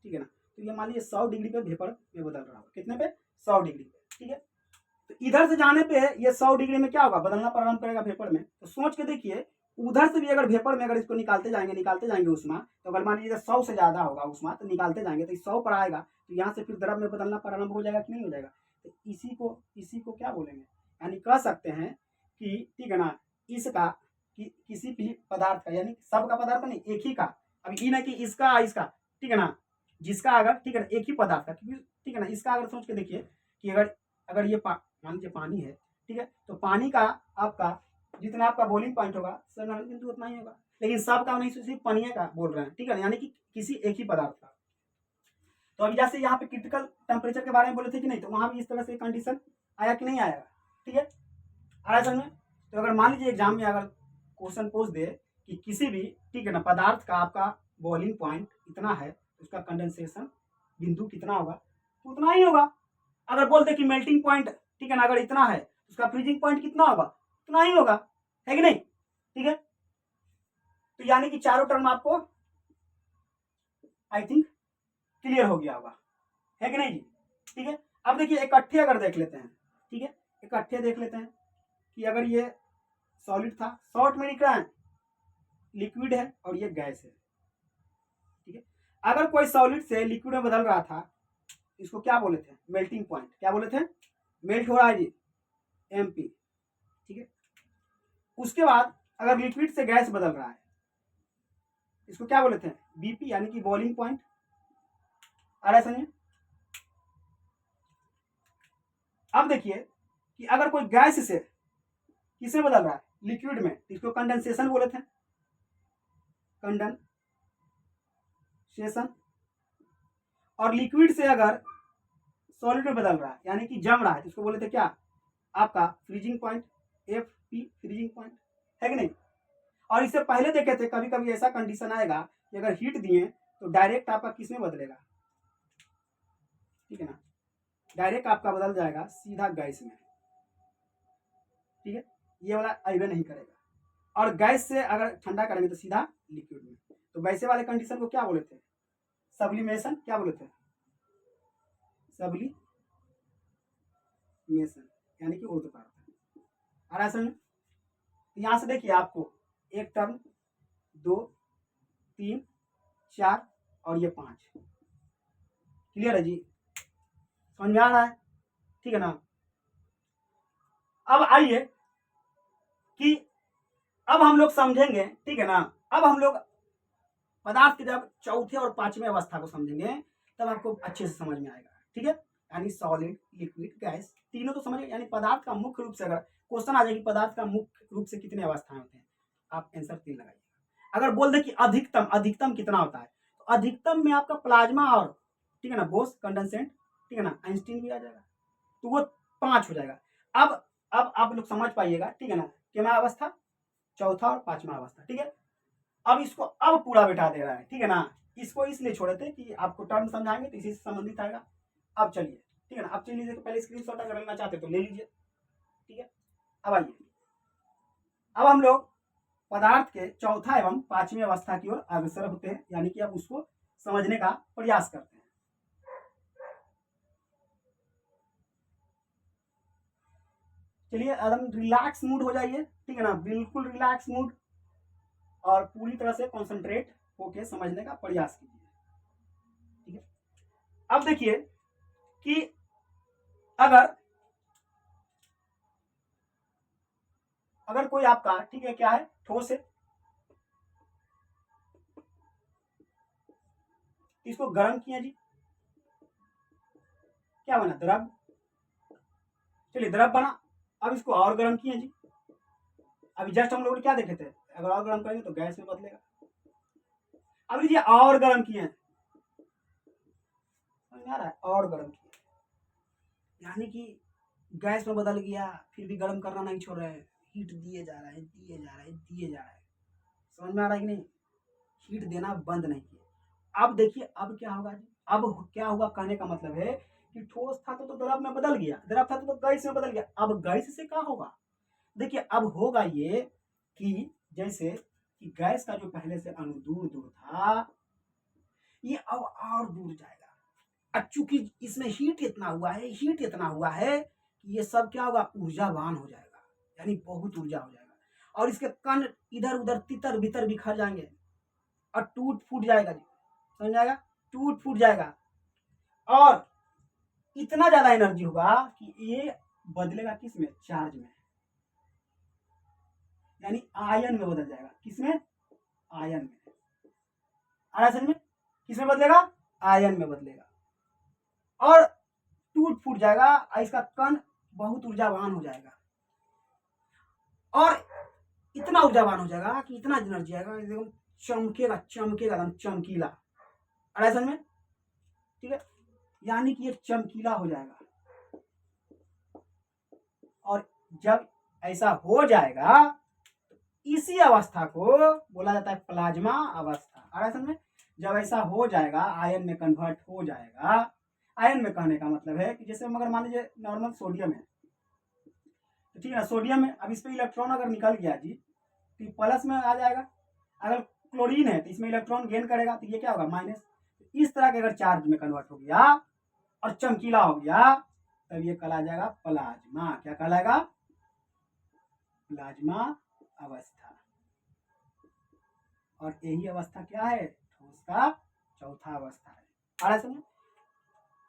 ठीक है ना, तो ये मान लीजिए 100 डिग्री पे वेपर में बदल रहा होगा, कितने पे, 100 डिग्री पे, ठीक है। तो इधर से जाने पे ये 100 डिग्री में क्या होगा, बदलना प्रारंभ करेगा वेपर में। तो सोच के देखिए उधर से भी अगर वेपर में अगर इसको निकालते जाएंगे उष्मा, तो अगर मान लीजिए 100 से ज्यादा होगा उष्मा, तो निकालते जाएंगे तो 100 पर आएगा, तो यहाँ से फिर द्रव में बदलना प्रारंभ हो जाएगा कि नहीं हो जाएगा। तो इसी को क्या बोलेंगे, यानी कह सकते हैं कि, ठीक है ना, इसका किसी भी पदार्थ का, यानी सबका पदार्थ नहीं, एक ही का, अब ये ना कि इसका, ठीक है ना, जिसका अगर, ठीक है ना, एक ही पदार्थ का, ठीक है ना, इसका अगर सोच के देखिए कि अगर ये मान लीजिए पानी है, ठीक है, तो पानी का आपका जितना आपका बॉइलिंग पॉइंट होगा संघनन बिंदु उतना ही होगा, लेकिन सबका नहीं, सिर्फ पानी का बोल रहे हैं, ठीक है, यानी कि किसी एक ही पदार्थ का। तो अभी जैसे यहाँ पे क्रिटिकल टेम्परेचर के बारे में बोले थे कि नहीं, तो वहां भी इस तरह से कंडीशन आया कि नहीं आएगा, ठीक है, आ रहा समझ में। तो अगर मान लीजिए एग्जाम में अगर क्वेश्चन पूछ दे कि किसी भी, ठीक है ना, पदार्थ का आपका बॉइलिंग पॉइंट इतना है, उसका कंडेंसेशन बिंदु कितना होगा, तो उतना ही होगा। अगर बोल दे कि मेल्टिंग पॉइंट, ठीक है ना, अगर इतना है, उसका फ्रीजिंग पॉइंट कितना होगा, उतना ही होगा, है कि नहीं, ठीक है। तो यानी कि चारों टर्म आपको आई थिंक क्लियर हो गया होगा, है कि नहीं जी, ठीक है। अब देखिए इकट्ठे अगर देख लेते हैं, ठीक है, इकट्ठे देख लेते हैं कि अगर ये सॉलिड था, शॉर्ट में निकला है, लिक्विड है और ये गैस है, ठीक है। अगर कोई सॉलिड से लिक्विड में बदल रहा था, इसको क्या बोले थे, मेल्टिंग पॉइंट, क्या बोले थे, मेल्ट हो रहा है जी, एमपी, ठीक है। उसके बाद अगर लिक्विड से गैस बदल रहा है, इसको क्या बोले थे, बीपी, यानी कि बॉइलिंग पॉइंट, आ रहा है समझे। अब देखिए कि अगर कोई गैस से किसमें बदल रहा है, लिक्विड में, इसको कंडेंसेशन बोले थे, कंडेंसेशन। और लिक्विड से अगर सॉलिड में बदल रहा है, यानी कि जम रहा है, तो इसको बोले थे क्या, आपका freezing point, F P freezing point, है कि नहीं। और इससे पहले देखे थे कभी कभी ऐसा कंडीशन आएगा कि अगर हीट दिए तो डायरेक्ट आपका किसमें बदलेगा, ठीक है ना, डायरेक्ट आपका बदल जाएगा सीधा गैस में, ठीक है, ये वाला अइबे नहीं करेगा। और गैस से अगर ठंडा करेंगे तो सीधा लिक्विड में। तो वैसे वाले कंडीशन को क्या बोले थे, सब्लिमेशन, क्या बोले थे, सब्लिमेशन, यानी कि ऊर्ध्वकारण। आ रहा है समझ। यहां से देखिए आपको एक टर्म, 2, 3, 4 और ये 5, क्लियर है जी, समझ में आ रहा है, ठीक है ना। अब आइए कि अब हम लोग समझेंगे, ठीक है ना, अब हम लोग पदार्थ के जब चौथे और पांचवें अवस्था को समझेंगे तब आपको अच्छे से समझ में आएगा, ठीक है। यानी सॉलिड, लिक्विड, गैस, तीनों तो समझ, यानी पदार्थ का मुख्य रूप से अगर क्वेश्चन आ जाए कि पदार्थ का मुख्य रूप से कितने अवस्थाएं होते हैं, आप आंसर 3 लगाइएगा। अगर बोल दे कि अधिकतम, अधिकतम कितना होता है, तो अधिकतम में आपका प्लाज्मा और, ठीक है ना, बोस, कंडेंसेंट, ठीक है ना, आइंस्टीन भी आ जाएगा, तो वो 5 हो जाएगा। अब आप लोग समझ पाइएगा, ठीक है ना, क्या अवस्था, चौथा और पांचवा अवस्था, ठीक है। अब इसको अब पूरा बिठा दे रहा है, ठीक है ना, इसको इसलिए छोड़े थे कि आपको टर्म समझाएंगे तो इसी से संबंधित आएगा। अब चलिए, ठीक है ना, अब चलिए पहले स्क्रीनशॉट अगर लेना चाहते तो ले लीजिए, ठीक है। अब आइए, अब हम लोग पदार्थ के चौथा एवं पांचवी अवस्था की ओर अग्रसर होते हैं, यानी कि अब उसको समझने का प्रयास करते हैं। चलिए एकदम रिलैक्स मूड हो जाइए, ठीक है ना, बिल्कुल रिलैक्स मूड, और पूरी तरह से कॉन्सेंट्रेट होके समझने का प्रयास कीजिए, ठीक है। अब देखिए कि अगर कोई आपका, ठीक है, क्या है, ठोस है, इसको गर्म किया जी, क्या बना, द्रव, चलिए द्रव बना। अब इसको और गर्म किया जी, अभी जस्ट हम लोग क्या देखे थे, अगर और गर्म करेंगे तो गैस में बदलेगा। अब लीजिए और गर्म किए, समझ आ रहा है, और गर्म किए, यानी कि गैस में बदल गया, फिर भी गर्म करना नहीं छोड़ रहे हैं, हीट दिए जा रहा है, दिए जा रहा है, दिए जा रहा है, समझ में आ रहा है कि नहीं, हीट देना बंद नहीं किया। अब देखिए अब क्या होगा जी, अब क्या होगा, कहने का मतलब है कि ठोस था तो द्रव में बदल गया, द्रव था तो गैस में बदल गया, अब गैस से क्या होगा, देखिए अब होगा ये कि जैसे कि गैस का जो पहले से अणु दूर दूर था, ये अब और दूर जाएगा। अब चूंकि इसमें हीट इतना हुआ है, हीट इतना हुआ है कि ये सब क्या होगा, ऊर्जावान हो जाएगा, यानी बहुत ऊर्जा हो जाएगा। और इसके कण इधर उधर तितर बितर बिखर जाएंगे और टूट फूट जाएगा जी, समझ जाएगा, टूट फूट जाएगा। और इतना ज्यादा एनर्जी होगा कि ये बदलेगा किसमें, चार्ज में, यानी आयन में बदल जाएगा। किसमें, आयन में। आ रहा समझ में, किसमें बदलेगा, आयन में बदलेगा और टूट फूट जाएगा। इसका कण बहुत ऊर्जावान हो जाएगा और इतना ऊर्जावान हो जाएगा कि इतना एनर्जी आएगा, एकदम चमकेगा, चमकेगा, एकदम चमकीला। आ रहा समझ में, ठीक है, यानी कि ये चमकीला हो जाएगा। और जब ऐसा हो जाएगा तो इसी अवस्था को बोला जाता है प्लाज्मा अवस्था। आ रहा समझ में, जब ऐसा हो जाएगा, आयन में कन्वर्ट हो जाएगा। आयन में कहने का मतलब है कि जैसे अगर मान लीजिए नॉर्मल सोडियम है, तो ठीक है ना, सोडियम में अब इस पे इलेक्ट्रॉन अगर निकल गया जी तो प्लस में आ जाएगा। अगर क्लोरीन है तो इसमें इलेक्ट्रॉन गेन करेगा तो ये क्या होगा, माइनस। इस तरह के अगर चार्ज में कन्वर्ट हो गया और चमकीला हो गया तब ये कहला जाएगा प्लाज्मा। क्या कहलाएगा, प्लाज्मा अवस्था। और यही अवस्था क्या है, ठोस का चौथा अवस्था है। आ रहा है समझ,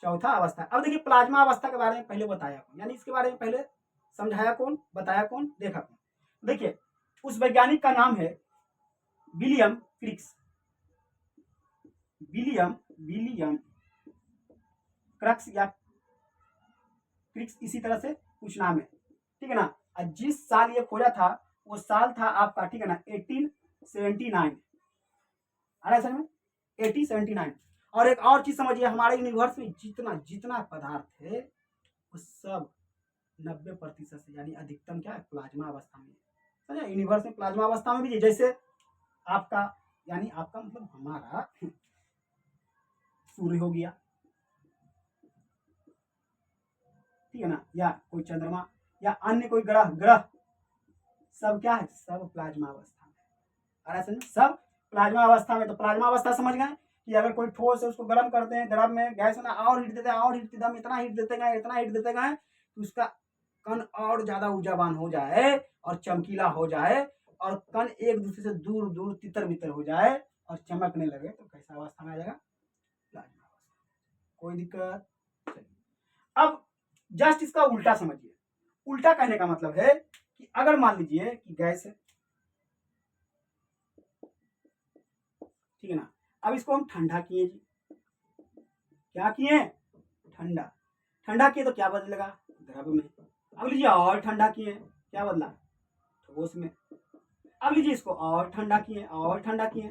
चौथा अवस्था। अब देखिए प्लाज्मा अवस्था के बारे में पहले बताया कौन, यानी इसके बारे में पहले समझाया कौन, बताया कौन, देखा कौन। देखिए उस वैज्ञानिक का नाम है William Crick's. William William crux या क्रिक्स, इसी तरह से कुछ नाम है, ठीक है ना। जिस साल ये खोजा था वो साल था आपका, ठीक है ना, 1879। आ रहा है समझ में, 1879। और एक और चीज समझिए, हमारे यूनिवर्स में जितना जितना पदार्थ है वो सब 90% से यानी अधिकतम क्या है, प्लाज्मा अवस्था में। समझे, यूनिवर्स में प्लाज्मा अवस्था में भी, जैसे आपका, यानी आपका मतलब हमारा सूर्य हो गया, ठीक है ना, या कोई चंद्रमा या अन्य कोई ग्रह, सब क्या है, सब प्लाज्मा अवस्था में। समझ, सब प्लाज्मा अवस्था में। तो प्लाज्मा अवस्था समझ गए कि अगर कोई ठोस है उसको गर्म करते हैं, द्रव में गैस में और हीट देते हैं, और हीट देते हैं, इतना हीट देते गए, इतना हीट देते गए तो उसका कण और ज्यादा ऊर्जावान हो जाए और चमकीला हो जाए और कण एक दूसरे से दूर दूर तितर बितर हो जाए और चमकने लगे, तो कैसा अवस्था में आ जाएगा, प्लाज्मा अवस्था। कोई दिक्कत, अब जस्ट इसका उल्टा समझिए। उल्टा कहने का मतलब है कि अगर मान लीजिए कि गैस है, ठीक है ना, अब इसको हम ठंडा किए जी, क्या किए, ठंडा। ठंडा किए तो क्या बदलेगा, द्रव में। अब लीजिए और ठंडा किए, क्या बदला, ठोस में। अब लीजिए इसको और ठंडा किए, और ठंडा किए,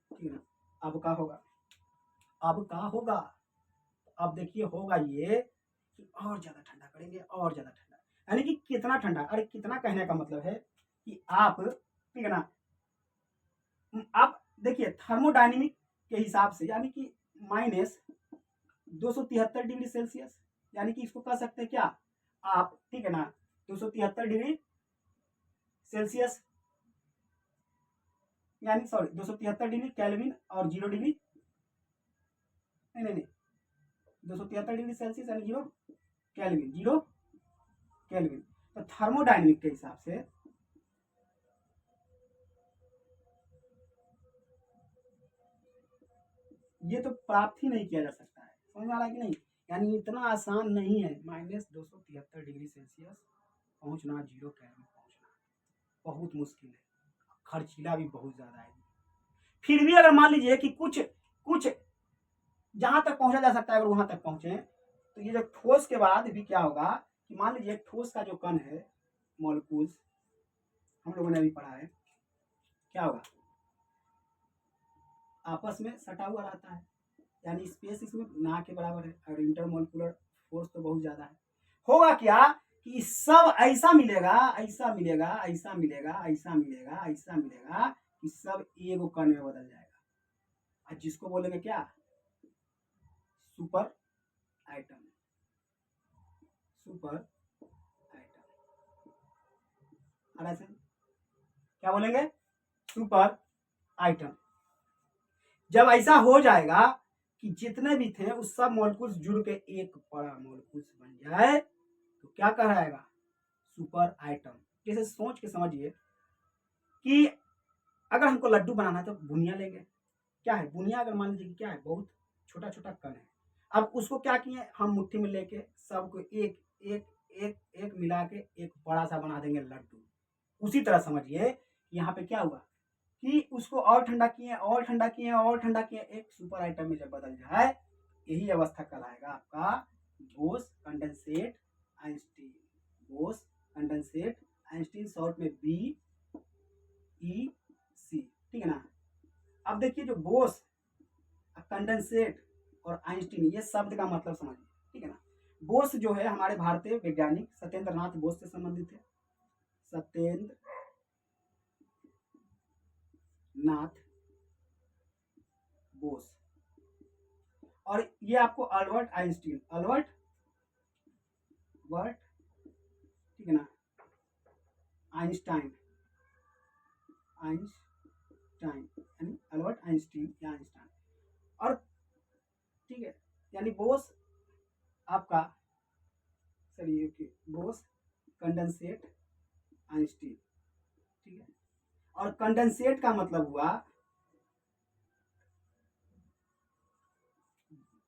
ठीक है ना। अब क्या होगा, अब क्या होगा, अब देखिए होगा ये कि और ज्यादा ठंडा करेंगे, और ज्यादा ठंडा, यानी कि कितना ठंडा। अरे कितना कहने का मतलब है कि आप, ठीक है ना, आप देखिए थर्मोडायनेमिक के हिसाब से, यानी कि माइनस 273 डिग्री सेल्सियस, यानी कि इसको कह सकते हैं क्या आप, ठीक है ना, 273 डिग्री सेल्सियस, यानी सॉरी 273 डिग्री केल्विन और 0 डिग्री, नहीं नहीं नहीं, 273 डिग्री सेल्सियस यानी 0 केल्विन, 0 केल्विन। तो थर्मोडायनेमिक के हिसाब से ये तो प्राप्त ही नहीं किया जा सकता है, समझ में आ रहा है कि नहीं, यानी इतना आसान नहीं है -273 डिग्री सेल्सियस पहुंचना, 0 केल्विन पहुंचना बहुत मुश्किल है, खर्चीला भी बहुत ज्यादा है। फिर भी अगर मान लीजिए कि कुछ कुछ जहां तक पहुंचा जा सकता है, अगर वहां तक पहुंचे तो ये जो ठोस के बाद भी क्या होगा कि मान लीजिए ठोस का जो कण है, मॉलिक्यूल्स, हम लोगों ने अभी पढ़ा है, क्या होगा, आपस में सटा हुआ रहता है, यानी स्पेस इसमें ना के बराबर है, और इंटरमोलिकुलर फोर्स तो बहुत ज्यादा है। होगा क्या कि सब ऐसा मिलेगा, ऐसा मिलेगा, ऐसा मिलेगा, ऐसा मिलेगा, ऐसा मिलेगा कि सब एक कण में बदल जाएगा, और जिसको बोलेंगे क्या, सुपर आइटम, सुपर आइटम। और ऐसे क्या बोलेंगे, सुपर आइटम। जब ऐसा हो जाएगा कि जितने भी थे उस सब मॉलिक्यूल्स जुड़ के एक बड़ा मॉलिक्यूल्स बन जाए तो क्या कहलाएगा, सुपर आइटम। जैसे सोच के समझिए कि अगर हमको लड्डू बनाना है तो बुनिया लेंगे, क्या है बुनिया, अगर मान लीजिए क्या है, बहुत छोटा छोटा कण है। अब उसको क्या किए हम, मुट्ठी में लेके सबको एक एक एक एक मिला के एक बड़ा सा बना देंगे लड्डू। उसी तरह समझिए यहाँ पे क्या हुआ कि उसको और ठंडा किए और ठंडा किए और ठंडा किए, एक सुपर आइटम में जब बदल जाए, यही अवस्था कहलाएगा आपका Bose condensate Einstein. Bose condensate Einstein, short में BEC, ठीक है ना। अब देखिए जो बोस, कंडेंसेट और आइंस्टीन, ये शब्द का मतलब समझिए, ठीक है ना। बोस जो है हमारे भारतीय वैज्ञानिक सत्येंद्र नाथ बोस से संबंधित है, सत्येंद्र नाथ बोस। और ये आपको अल्बर्ट आइंस्टीन, अल्बर्ट वर्ट, ठीक है ना, आइंस्टाइन, आइंस्टाइन यानी अल्बर्ट आइंस्टीन या आइंस्टाइन। और ठीक है, यानी बोस आपका, चलिए कि बोस कंडेंसेट आइंस्टीन, ठीक है। और कंडेंसेट का मतलब हुआ,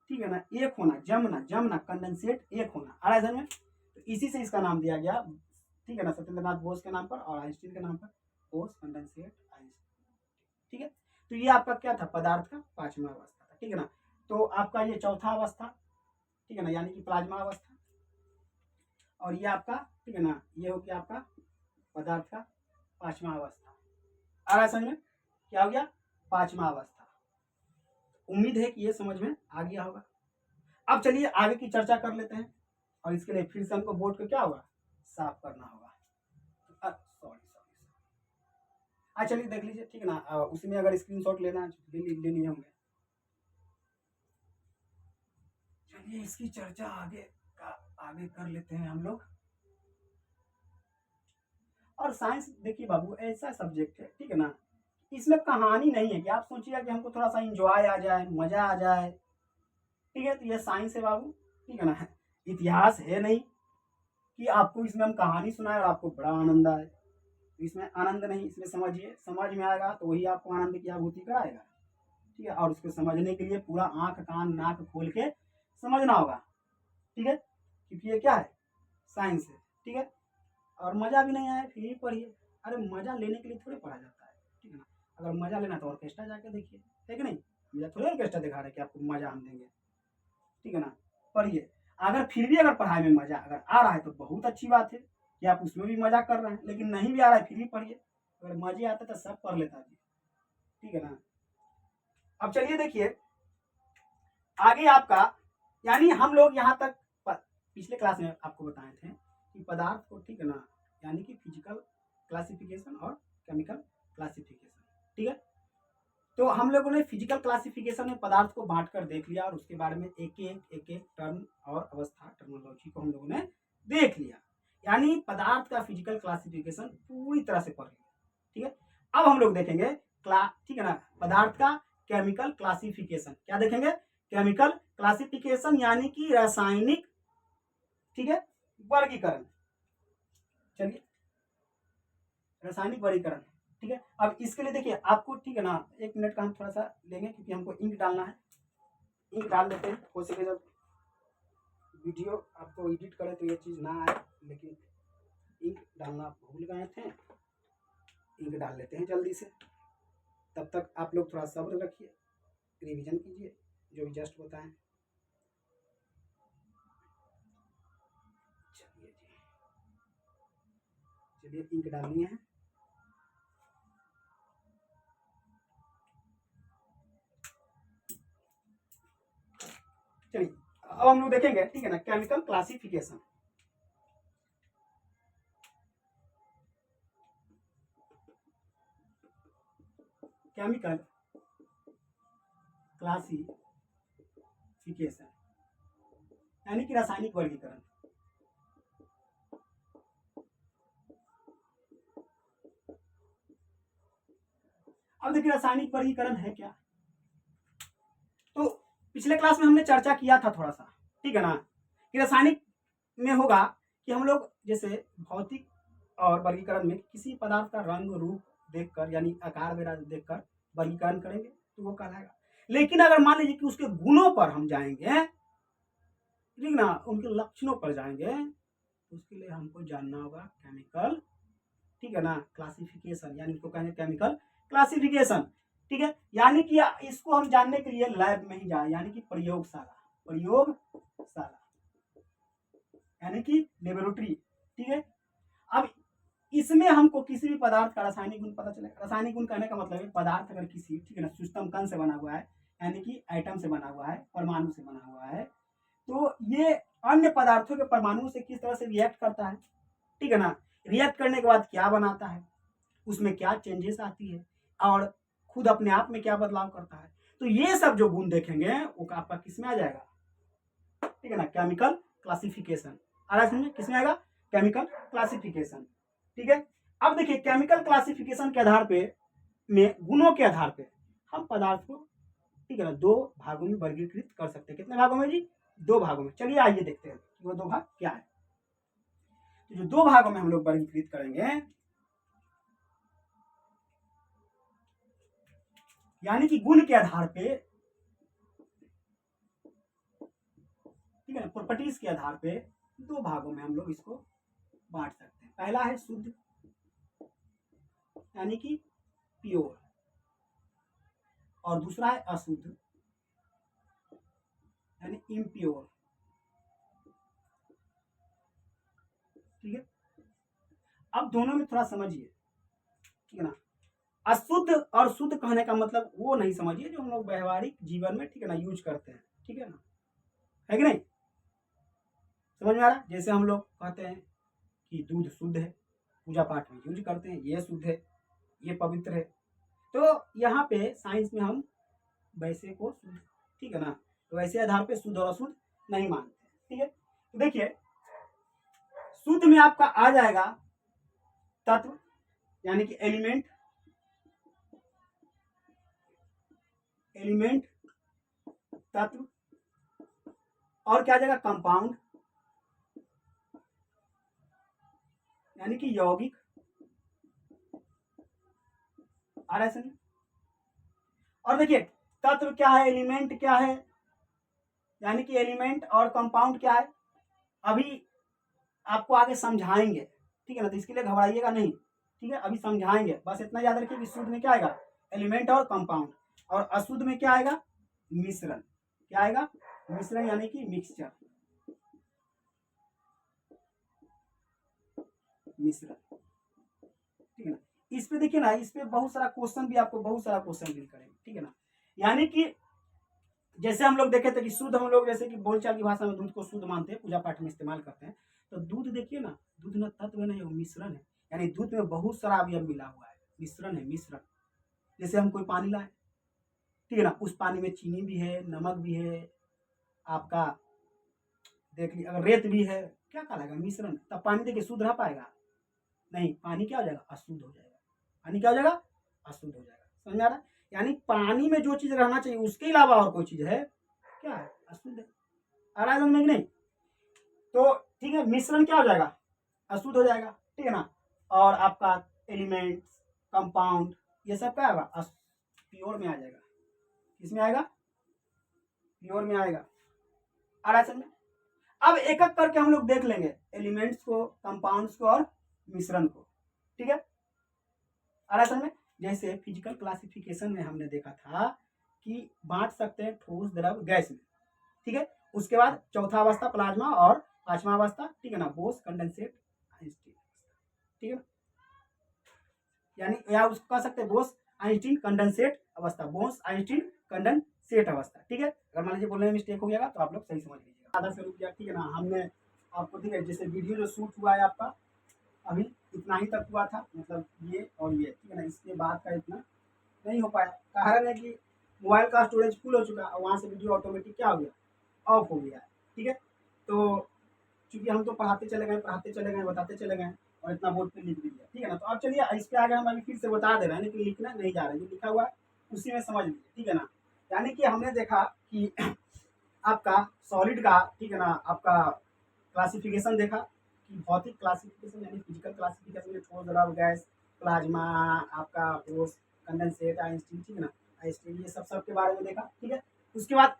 ठीक है ना, एक होना, जमना, जमना, कंडेंसेट एक होना, आयोजन में। तो इसी से इसका नाम दिया गया, ठीक है ना, सत्येंद्रनाथ बोस के नाम पर और आइंस्टीन के नाम पर, बोस कंडेंसेट आइंस्टीन, ठीक है। तो ये आपका क्या था, पदार्थ का पांचवा अवस्था था, ठीक है ना। तो आपका ये चौथा अवस्था, ठीक है ना, यानी कि प्लाज्मा अवस्था। और ये आपका, ठीक है ना, ये हो गया आपका पदार्थ का पांचवा अवस्था। आ रहा है समझ में, क्या हो गया, पांचवा अवस्था। उम्मीद है कि ये समझ में आ गया होगा। अब चलिए आगे की चर्चा कर लेते हैं, और इसके लिए फिर से हमको बोर्ड को क्या होगा, साफ करना होगा। सॉरी सॉरी, चलिए देख लीजिए, ठीक है ना, उसी में अगर स्क्रीनशॉट लेना है ले लिए होंगे। चलिए इसकी चर्चा आगे कर लेते हैं हम लोग। और साइंस देखिए बाबू ऐसा सब्जेक्ट है, ठीक है ना, इसमें कहानी नहीं है कि आप सोचिए कि हमको थोड़ा सा इंजॉय आ जाए, मजा आ जाए, ठीक है। तो ये साइंस है बाबू, ठीक है ना, इतिहास है नहीं कि आपको इसमें हम कहानी सुनाए और आपको बड़ा आनंद आए। तो इसमें आनंद नहीं, इसमें समझिए, समझ में आएगा तो वही आपको आनंद की अनुभूति कराएगा, ठीक है। और उसको समझने के लिए पूरा आंख कान नाक खोल के समझना होगा, ठीक है, क्योंकि ये क्या है, साइंस है, ठीक है। और मजा भी नहीं आया फिर भी पढ़िए, अरे मजा लेने के लिए थोड़े पढ़ा जाता है, ठीक है ना। अगर मजा लेना तो ऑर्केस्ट्रा जाके देखिए, है कि नहीं, मुझे थोड़े ऑर्केस्ट्रा दिखा रहे कि आपको मजा हम देंगे, ठीक है ना। पढ़िए, अगर फिर भी अगर पढ़ाई में मजा अगर आ रहा है तो बहुत अच्छी बात है कि आप उसमें भी मजा कर रहे हैं, लेकिन नहीं भी आ रहा है फिर भी पढ़िए, अगर मजे आते तो सब पढ़ लेता जी, ठीक है ना। अब चलिए देखिए आगे आपका, यानी हम लोग यहाँ तक पिछले क्लास में आपको बताए थे कि पदार्थ को, ठीक है ना, यानी कि फिजिकल क्लासिफिकेशन और केमिकल क्लासिफिकेशन, ठीक है। तो हम लोगों ने फिजिकल क्लासिफिकेशन में पदार्थ को बांट कर देख लिया और उसके बारे में एक एक टर्म और अवस्था टर्मोलॉजी को हम लोगों ने देख लिया, यानी पदार्थ का फिजिकल क्लासिफिकेशन पूरी तरह से पढ़ लिया, ठीक है। अब हम लोग देखेंगे ठीक है ना, पदार्थ का केमिकल क्लासिफिकेशन, क्या देखेंगे, केमिकल क्लासिफिकेशन यानी कि रासायनिक, ठीक है, वर्गीकरण। चलिए रासायनिक वर्गीकरण, ठीक है। अब इसके लिए देखिए आपको, ठीक है ना, 1 मिनट का हम थोड़ा सा लेंगे क्योंकि हमको इंक डालना है, इंक डाल देते हैं, हो सके जब वीडियो आपको एडिट करें तो ये चीज़ ना आए, लेकिन इंक डालना भूल गए थे, इंक डाल लेते हैं जल्दी से। तब तक आप लोग थोड़ा सब्र रखिए, रिवीजन कीजिए जो भी जस्ट बताएं। चलिए इंक डालनी है, चलिए अब हम लोग देखेंगे, ठीक है ना, केमिकल क्लासिफिकेशन। केमिकल क्लासिफिकेशन यानी कि रासायनिक वर्गीकरण। अब देखिए रासायनिक वर्गीकरण है क्या। तो पिछले क्लास में हमने चर्चा किया था थोड़ा सा, ठीक है ना, कि रासायनिक में होगा कि हम लोग जैसे भौतिक और वर्गीकरण में किसी पदार्थ का रंग रूप देखकर यानी आकार वगैरह देखकर वर्गीकरण करेंगे तो वो कहलाएगा। लेकिन अगर मान लीजिए कि उसके गुणों पर हम जाएंगे, ठीक ना, उनके लक्षणों पर जाएंगे, तो उसके लिए हमको जानना होगा केमिकल, ठीक है ना, क्लासिफिकेशन, यानी इसको कहेंगे केमिकल क्लासिफिकेशन, ठीक है। यानी कि इसको हम जानने के लिए लैब में ही जाए, यानी कि प्रयोगशाला, प्रयोगशाला यानी कि लेबोरेटरी, ठीक है। अब इसमें हमको किसी भी पदार्थ का रासायनिक गुण पता चलेगा। रासायनिक गुण कहने का मतलब है पदार्थ अगर किसी, ठीक है ना, सूक्ष्म कण से बना हुआ है, यानी कि एटम से बना हुआ है, परमाणु से बना हुआ है, तो ये अन्य पदार्थों के परमाणु से किस तरह से रिएक्ट करता है, ठीक है ना, रिएक्ट करने के बाद क्या बनाता है, उसमें क्या चेंजेस आती है और खुद अपने आप में क्या बदलाव करता है। तो ये सब जो गुण देखेंगे वो आपका किस में आ जाएगा, ठीक है ना, केमिकल क्लासिफिकेशन। आ रहा समझे, किस में आएगा, केमिकल क्लासिफिकेशन, ठीक है। अब देखिए केमिकल क्लासिफिकेशन के आधार पे में गुणों के आधार पे हम पदार्थ को, ठीक है ना, दो भागों में वर्गीकृत कर सकते हैं। कितने भागों में जी, दो भागों में। चलिए आइए देखते हैं कि वो दो भाग क्या है। तो जो दो भागों में हम लोग वर्गीकृत करेंगे, यानी कि गुण के आधार पे, ठीक है ना, प्रॉपर्टीज के आधार पे दो भागों में हम लोग इसको बांट सकते हैं। पहला है शुद्ध यानी कि प्योर, और दूसरा है अशुद्ध यानी इम्प्योर, ठीक है। अब दोनों में थोड़ा समझिए, ठीक है ना। अशुद्ध और शुद्ध कहने का मतलब वो नहीं समझिए जो हम लोग व्यवहारिक जीवन में, ठीक है ना, यूज करते हैं, ठीक है ना, है कि नहीं, समझ में आ रहा। जैसे हम लोग कहते हैं कि दूध शुद्ध है, पूजा पाठ में यूज करते हैं, ये शुद्ध है, ये पवित्र है। तो यहाँ पे साइंस में हम वैसे को शुद्ध, ठीक है ना, तो वैसे आधार पे शुद्ध और अशुद्ध नहीं मानते, ठीक है। तो देखिए शुद्ध में आपका आ जाएगा तत्व यानी कि एलिमेंट, एलिमेंट तत्व, और क्या आ जाएगा कंपाउंड यानी कि यौगिक, आ रहा है समझ। और देखिए तत्व क्या है, एलिमेंट क्या है, यानी कि एलिमेंट और कंपाउंड क्या है, अभी आपको आगे समझाएंगे, ठीक है ना, तो इसके लिए घबराइएगा नहीं, ठीक है, अभी समझाएंगे। बस इतना याद रखिए कि शुद्ध में क्या आएगा, एलिमेंट और कंपाउंड, और अशुद्ध में क्या आएगा, मिश्रण, क्या आएगा, मिश्रण यानी कि मिक्सचर, मिश्रण, ठीक है ना। इस पे देखिए ना, इस पे बहुत सारा क्वेश्चन भी आपको, बहुत सारा क्वेश्चन भी करेंगे, ठीक है ना। यानी कि जैसे हम लोग देखे थे कि शुद्ध, हम लोग जैसे कि बोलचाल की भाषा में दूध को शुद्ध मानते हैं, पूजा पाठ में इस्तेमाल करते हैं। तो दूध देखिए ना, दूध ना तत्व नहीं, वो मिश्रण है, यानी दूध में बहुत सारा अवयव मिला हुआ है, मिश्रण है, मिश्रण। जैसे हम कोई पानी लाए, ठीक है ना, उस पानी में चीनी भी है, नमक भी है, आपका देख लीजिए अगर रेत भी है, क्या कहलाएगा, मिश्रण। तब पानी देखिए शुद्ध रह पाएगा नहीं, पानी क्या हो जाएगा, अशुद्ध हो जाएगा, पानी क्या हो जाएगा, अशुद्ध हो जाएगा, समझ में आ रहा है। यानी पानी में जो चीज रहना चाहिए उसके अलावा और कोई चीज है क्या है, अशुद्ध है। आ रहा है समझ में कि नहीं। तो ठीक है, मिश्रण क्या हो जाएगा, अशुद्ध हो जाएगा, ठीक है ना। और आपका एलिमेंट्स, कंपाउंड, ये सब क्या होगा, प्योर में आ जाएगा, किसमें आएगा, प्योर में आएगा। आ रहा है समझ में। अब एक एक करके हम लोग देख लेंगे एलिमेंट्स को, कंपाउंड्स को और मिश्रण को, ठीक है। आ रहा है समझ में। जैसे फिजिकल क्लासिफिकेशन में हमने देखा था कि बांट सकते हैं ठोस, द्रव, गैस में, ठीक है। उसके बाद चौथा अवस्था प्लाज्मा, और पांचवा अवस्था, ठीक है ना, बोस, कंडेंसेट, आइंस्टीन, ठीक है ना। यानी या उसको कह सकते हैं बोस आइंस्टीन कंडेंसेट अवस्था, बोस आइंस्टीन कंडेंसेट अवस्था, ठीक है। अगर मान लीजिए बोलने में मिस्टेक हो गया तो आप लोग सही समझ लीजिएगा। आधा शुरू किया, ठीक है ना, हमने आपको, ठीक है, जैसे वीडियो जो शूट हुआ है आपका अभी इतना ही तक हुआ था, मतलब ये और ये, ठीक है ना, इसके बाद का इतना नहीं हो पाया। कारण है कि मोबाइल का स्टोरेज फुल हो चुका और वहाँ से वीडियो ऑटोमेटिक क्या हो गया, ऑफ हो गया, ठीक है। तो चूंकि हम तो पढ़ाते चले गए, पढ़ाते चले गए, बताते चले गए, और इतना बोर्ड पे लिख भी दिया, ठीक है ना। तो अब चलिए इस पे आगे हम अभी फिर से बता दे रहे हैं, लेकिन लिखना नहीं जा रहा है, जो लिखा हुआ है उसी में समझ लीजिए, ठीक है ना। यानी कि हमने देखा कि आपका सॉलिड का, ठीक है ना, आपका क्लासिफिकेशन देखा कि भौतिक क्लासिफिकेशन यानी फिजिकल क्लासिफिकेशन में ठोस, द्रव, गैस, प्लाज्मा, आपका ठोस, कंडेंसेट, आइंस्टीन, ठीक है ना, आइंस्टीन, ये सब के बारे में देखा, ठीक है। उसके बाद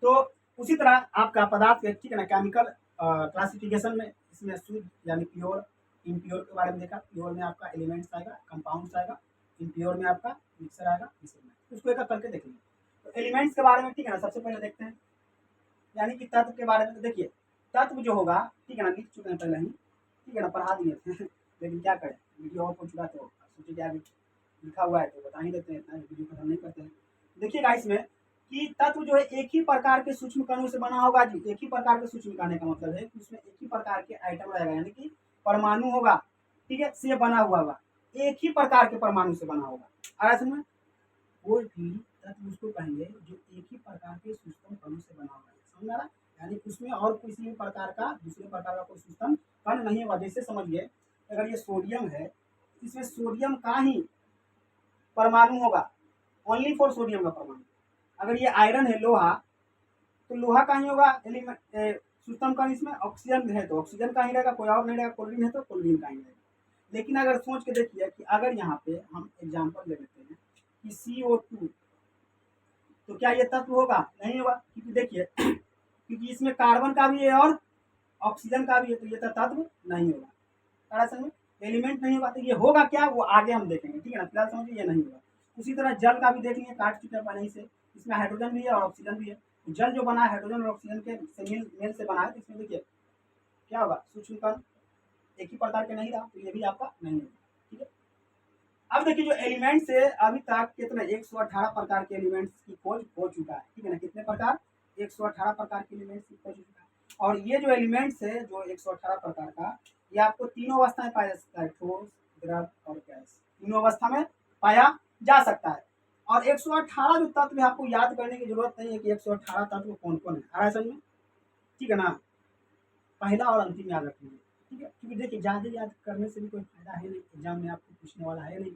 तो उसी तरह आपका पदार्थ के, ठीक है ना, केमिकल क्लासिफिकेशन में इसमें शुद्ध यानी प्योर, इम्प्योर के बारे में देखा। प्योर में आपका एलिमेंट्स आएगा, कंपाउंड्स आएगा, इम्प्योर में आपका मिक्सर आएगा, मिक्सर में उसको एक एक करके देखेंगे। तो एलिमेंट्स के बारे में, ठीक है ना, सबसे पहले देखते हैं, यानी कि तत्व के बारे में। तो देखिए तत्व जो होगा, ठीक है ना, लिख चुके हैं पहले ही, ठीक है ना, पढ़ा दिए थे लेकिन क्या करें, वीडियो ऑफ हो चुका तो सोचे क्या लिखा हुआ है तो बता ही देते हैं, इतना वीडियो खत्म नहीं करते हैं। देखिएगा इसमें कि तत्व जो है एक ही प्रकार के सूक्ष्म कणों से बना होगा जी। एक ही प्रकार के सूक्ष्म कहने का मतलब है कि उसमें एक ही प्रकार के आइटम रहेगा, यानी कि परमाणु होगा, ठीक है, से बना हुआ होगा, एक ही प्रकार के परमाणु से बना होगा। आ रहा है समझ में? कोई भी तत्व उसको कहेंगे जो एक ही प्रकार के सूक्ष्म कणों से बना होगा, समझ आ रहा है? यानी उसमें और किसी भी प्रकार का, दूसरे प्रकार का कोई सूक्ष्म कण नहीं होगा। जैसे समझिए अगर ये सोडियम है, इसमें सोडियम का ही परमाणु होगा, ओनली फॉर सोडियम का परमाणु। अगर ये आयरन है, लोहा, तो लोहा का ही होगा एलिमेंट, सूक्ष्म कण। इसमें ऑक्सीजन है तो ऑक्सीजन का ही रहेगा, कोई और नहीं रहेगा। क्लोरीन है तो क्लोरीन का ही रहेगा। लेकिन अगर सोच के देखिए कि अगर यहाँ पे हम एग्जाम्पल ले लेते हैं कि CO2, तो क्या ये तत्व होगा? नहीं होगा, क्योंकि देखिए क्योंकि इसमें कार्बन का भी है और ऑक्सीजन का भी है, तो ये तत्व नहीं होगा। सारा समझ, एलिमेंट नहीं होगा। तो ये होगा क्या, वो आगे हम देखेंगे, ठीक है ना। फिलहाल समझिए ये नहीं होगा। उसी तरह जल का भी देख लिए, काट चुके हैं पहले ही से। इसमें हाइड्रोजन भी है और ऑक्सीजन भी है। तो जल जो बना है हाइड्रोजन और ऑक्सीजन के से मेल से बना है, तो इसमें देखिए क्या होगा, सूक्ष्म कण एक ही प्रकार के नहीं रहा, तो ये भी आपका नहीं होगा, ठीक है। अब देखिए जो एलिमेंट्स है अभी तक कितने 118 प्रकार के एलिमेंट्स की खोज हो चुका है, ठीक है ना। कितने प्रकार? 118 प्रकार के एलिमेंट्स की खोज हो चुका है। और ये जो एलिमेंट्स है जो 118 प्रकार का, ये आपको तीनों अवस्था में पाया जा सकता है, ठोस, द्रव और गैस, तीनों अवस्था में पाया जा सकता है। और 118 जो तत्व है आपको याद करने की जरूरत नहीं है कि 118 तत्व कौन कौन है। आ रहा है समझ में? ठीक है ना। पहला और अंतिम याद रखेंगे, ठीक है, क्योंकि देखिए ज़्यादा याद करने से भी कोई फायदा है नहीं, एग्जाम में आपको पूछने वाला है नहीं।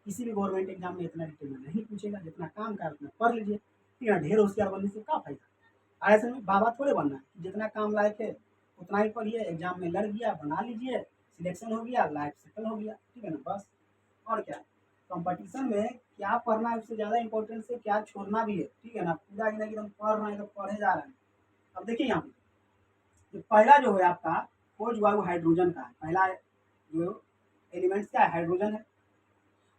किसी भी गवर्नमेंट एग्जाम में इतना डिटेल में नहीं पूछेगा, जितना काम का उतना पढ़ लीजिए, ठीक है। ढेर होशियार बनने से क्या फायदा? ऐसे में बाबा थोड़े बनना है, जितना काम लायक है उतना ही पढ़िए, एग्जाम में लड़ गया बना लीजिए, सिलेक्शन हो गया, लाइफ सेटल हो गया, ठीक है ना, बस। और क्या, कंपटीशन में क्या पढ़ना है उससे ज़्यादा इंपॉर्टेंस है क्या छोड़ना भी है, ठीक है ना। पूरा एकदम पढ़ रहे हैं तो पढ़े जा रहे हैं। अब देखिए यहाँ पे तो पहला जो है आपका खोज हुआ वो हाइड्रोजन का है। पहला जो एलिमेंट्स क्या है, हाइड्रोजन है।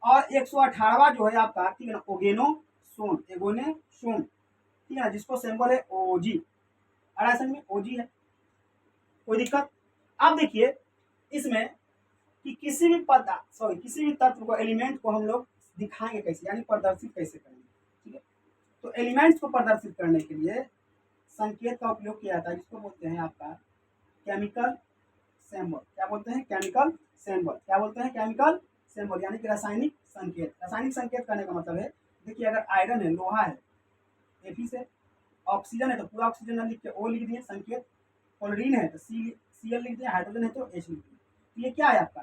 और 118वां जो है आपका, ठीक है ना, ओगेनोसोन, एगोनेसोन, ठीक है ना, जिसको सिंबल है OG। अड़ासन में OG है, कोई दिक्कत? अब देखिए इसमें कि किसी भी तत्व को, एलिमेंट को हम लोग दिखाएंगे कैसे, यानी प्रदर्शित कैसे करेंगे, ठीक है। तो एलिमेंट्स को प्रदर्शित करने के लिए संकेत का उपयोग किया जाता है, जिसको बोलते हैं आपका केमिकल सिंबल। क्या बोलते हैं? Chemical symbol. क्या बोलते हैं? केमिकल सिंबल, यानी कि रासायनिक संकेत। रासायनिक संकेत करने का मतलब है, देखिए अगर आयरन है, लोहा है, Fe से, ऑक्सीजन है तो पूरा ऑक्सीजन न लिख के O लिख दिए संकेत, क्लोरीन है तो Cl लिख दिया, हाइड्रोजन है तो H लिख दिया। तो ये क्या है आपका?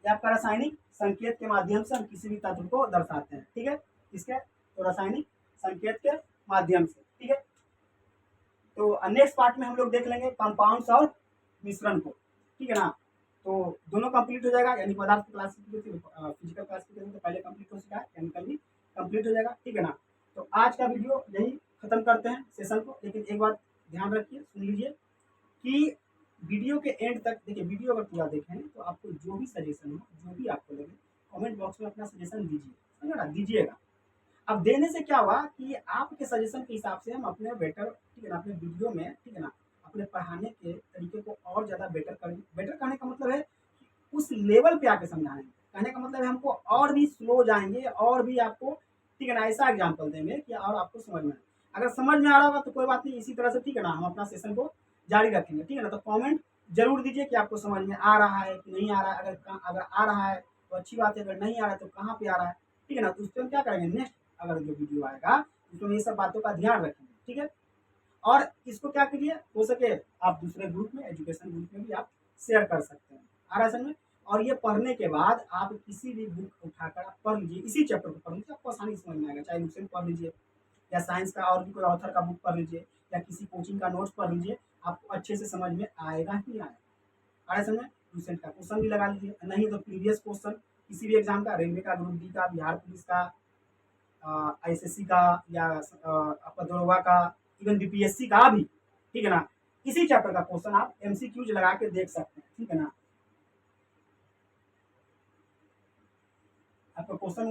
ये आपका रासायनिक संकेत के माध्यम से हम किसी भी तत्व को दर्शाते हैं, ठीक है। इसके तो रासायनिक संकेत के माध्यम से, ठीक है। तो नेक्स्ट पार्ट में हम लोग देख लेंगे कंपाउंड्स और मिश्रण को, ठीक है ना। तो दोनों कंप्लीट हो जाएगा, यानी पदार्थ क्लासिफिकेशन, फिजिकल क्लासिफिकेशन तो पहले कंप्लीट हो चुका है, केमिकल भी कंप्लीट हो जाएगा, ठीक है ना। तो आज का वीडियो यही खत्म करते हैं सेशन को। लेकिन एक बात ध्यान रखिए, सुन लीजिए कि वीडियो के एंड तक देखिए। वीडियो अगर पूरा देखें तो आपको जो भी सजेशन हो, जो भी आपको लगे, कमेंट बॉक्स में अपना सजेशन दीजिए, समझ ना, दीजिएगा। अब देने से क्या हुआ कि आपके सजेशन के हिसाब से हम अपने बेटर, ठीक है ना, अपने वीडियो में, ठीक है ना, अपने पढ़ाने के तरीके को और ज़्यादा बेटर करेंगे। बेटर करने का मतलब है कि उस लेवल पे आके समझाएंगे। कहने का मतलब है हमको और भी स्लो जाएंगे और भी आपको, ठीक है ना, ऐसा एग्जाम्पल देंगे कि और आपको समझ में आए। अगर समझ में आ रहा होगा तो कोई बात नहीं, इसी तरह से, ठीक है ना, हम अपना सेशन को जारी रखेंगे, ठीक है ना। तो कॉमेंट जरूर दीजिए कि आपको समझ में आ रहा है कि नहीं आ रहा है। अगर आ रहा है तो अच्छी बात है, अगर नहीं आ रहा है तो कहाँ पे आ रहा है, ठीक है ना। तो उस पर हम क्या करेंगे, नेक्स्ट अगर जो वीडियो आएगा उसमें ये सब बातों का ध्यान रखेंगे, ठीक है। और इसको क्या कीजिए, हो सके आप दूसरे ग्रुप में, एजुकेशन ग्रुप में भी आप शेयर कर सकते हैं। आ रहा है समझ में। और ये पढ़ने के बाद आप किसी भी बुक उठाकर आप पढ़ लीजिए, इसी चैप्टर को पढ़ लीजिए, आपको आसानी से समझ में आएगा। चाहे लुसेंट पढ़ लीजिए या साइंस का और भी कोई ऑथर का बुक पढ़ लीजिए या किसी कोचिंग का नोट्स पढ़ लीजिए, आपको अच्छे से समझ में आएगा ही आएगा। आ रहा है समझ में। लुसेंट का क्वेश्चन भी लगा लीजिए, नहीं तो प्रीवियस क्वेश्चन किसी भी एग्जाम का, रेलवे का, ग्रुप डी का, बिहार पुलिस का, आईएसएससी का या आपका दरोगा का, इवन बीपीएससी का भी, ठीक है ना। इसी चैप्टर का क्वेश्चन आप एमसीक्यूज लगा के देख सकते हैं, ठीक है ना। आपका क्वेश्चन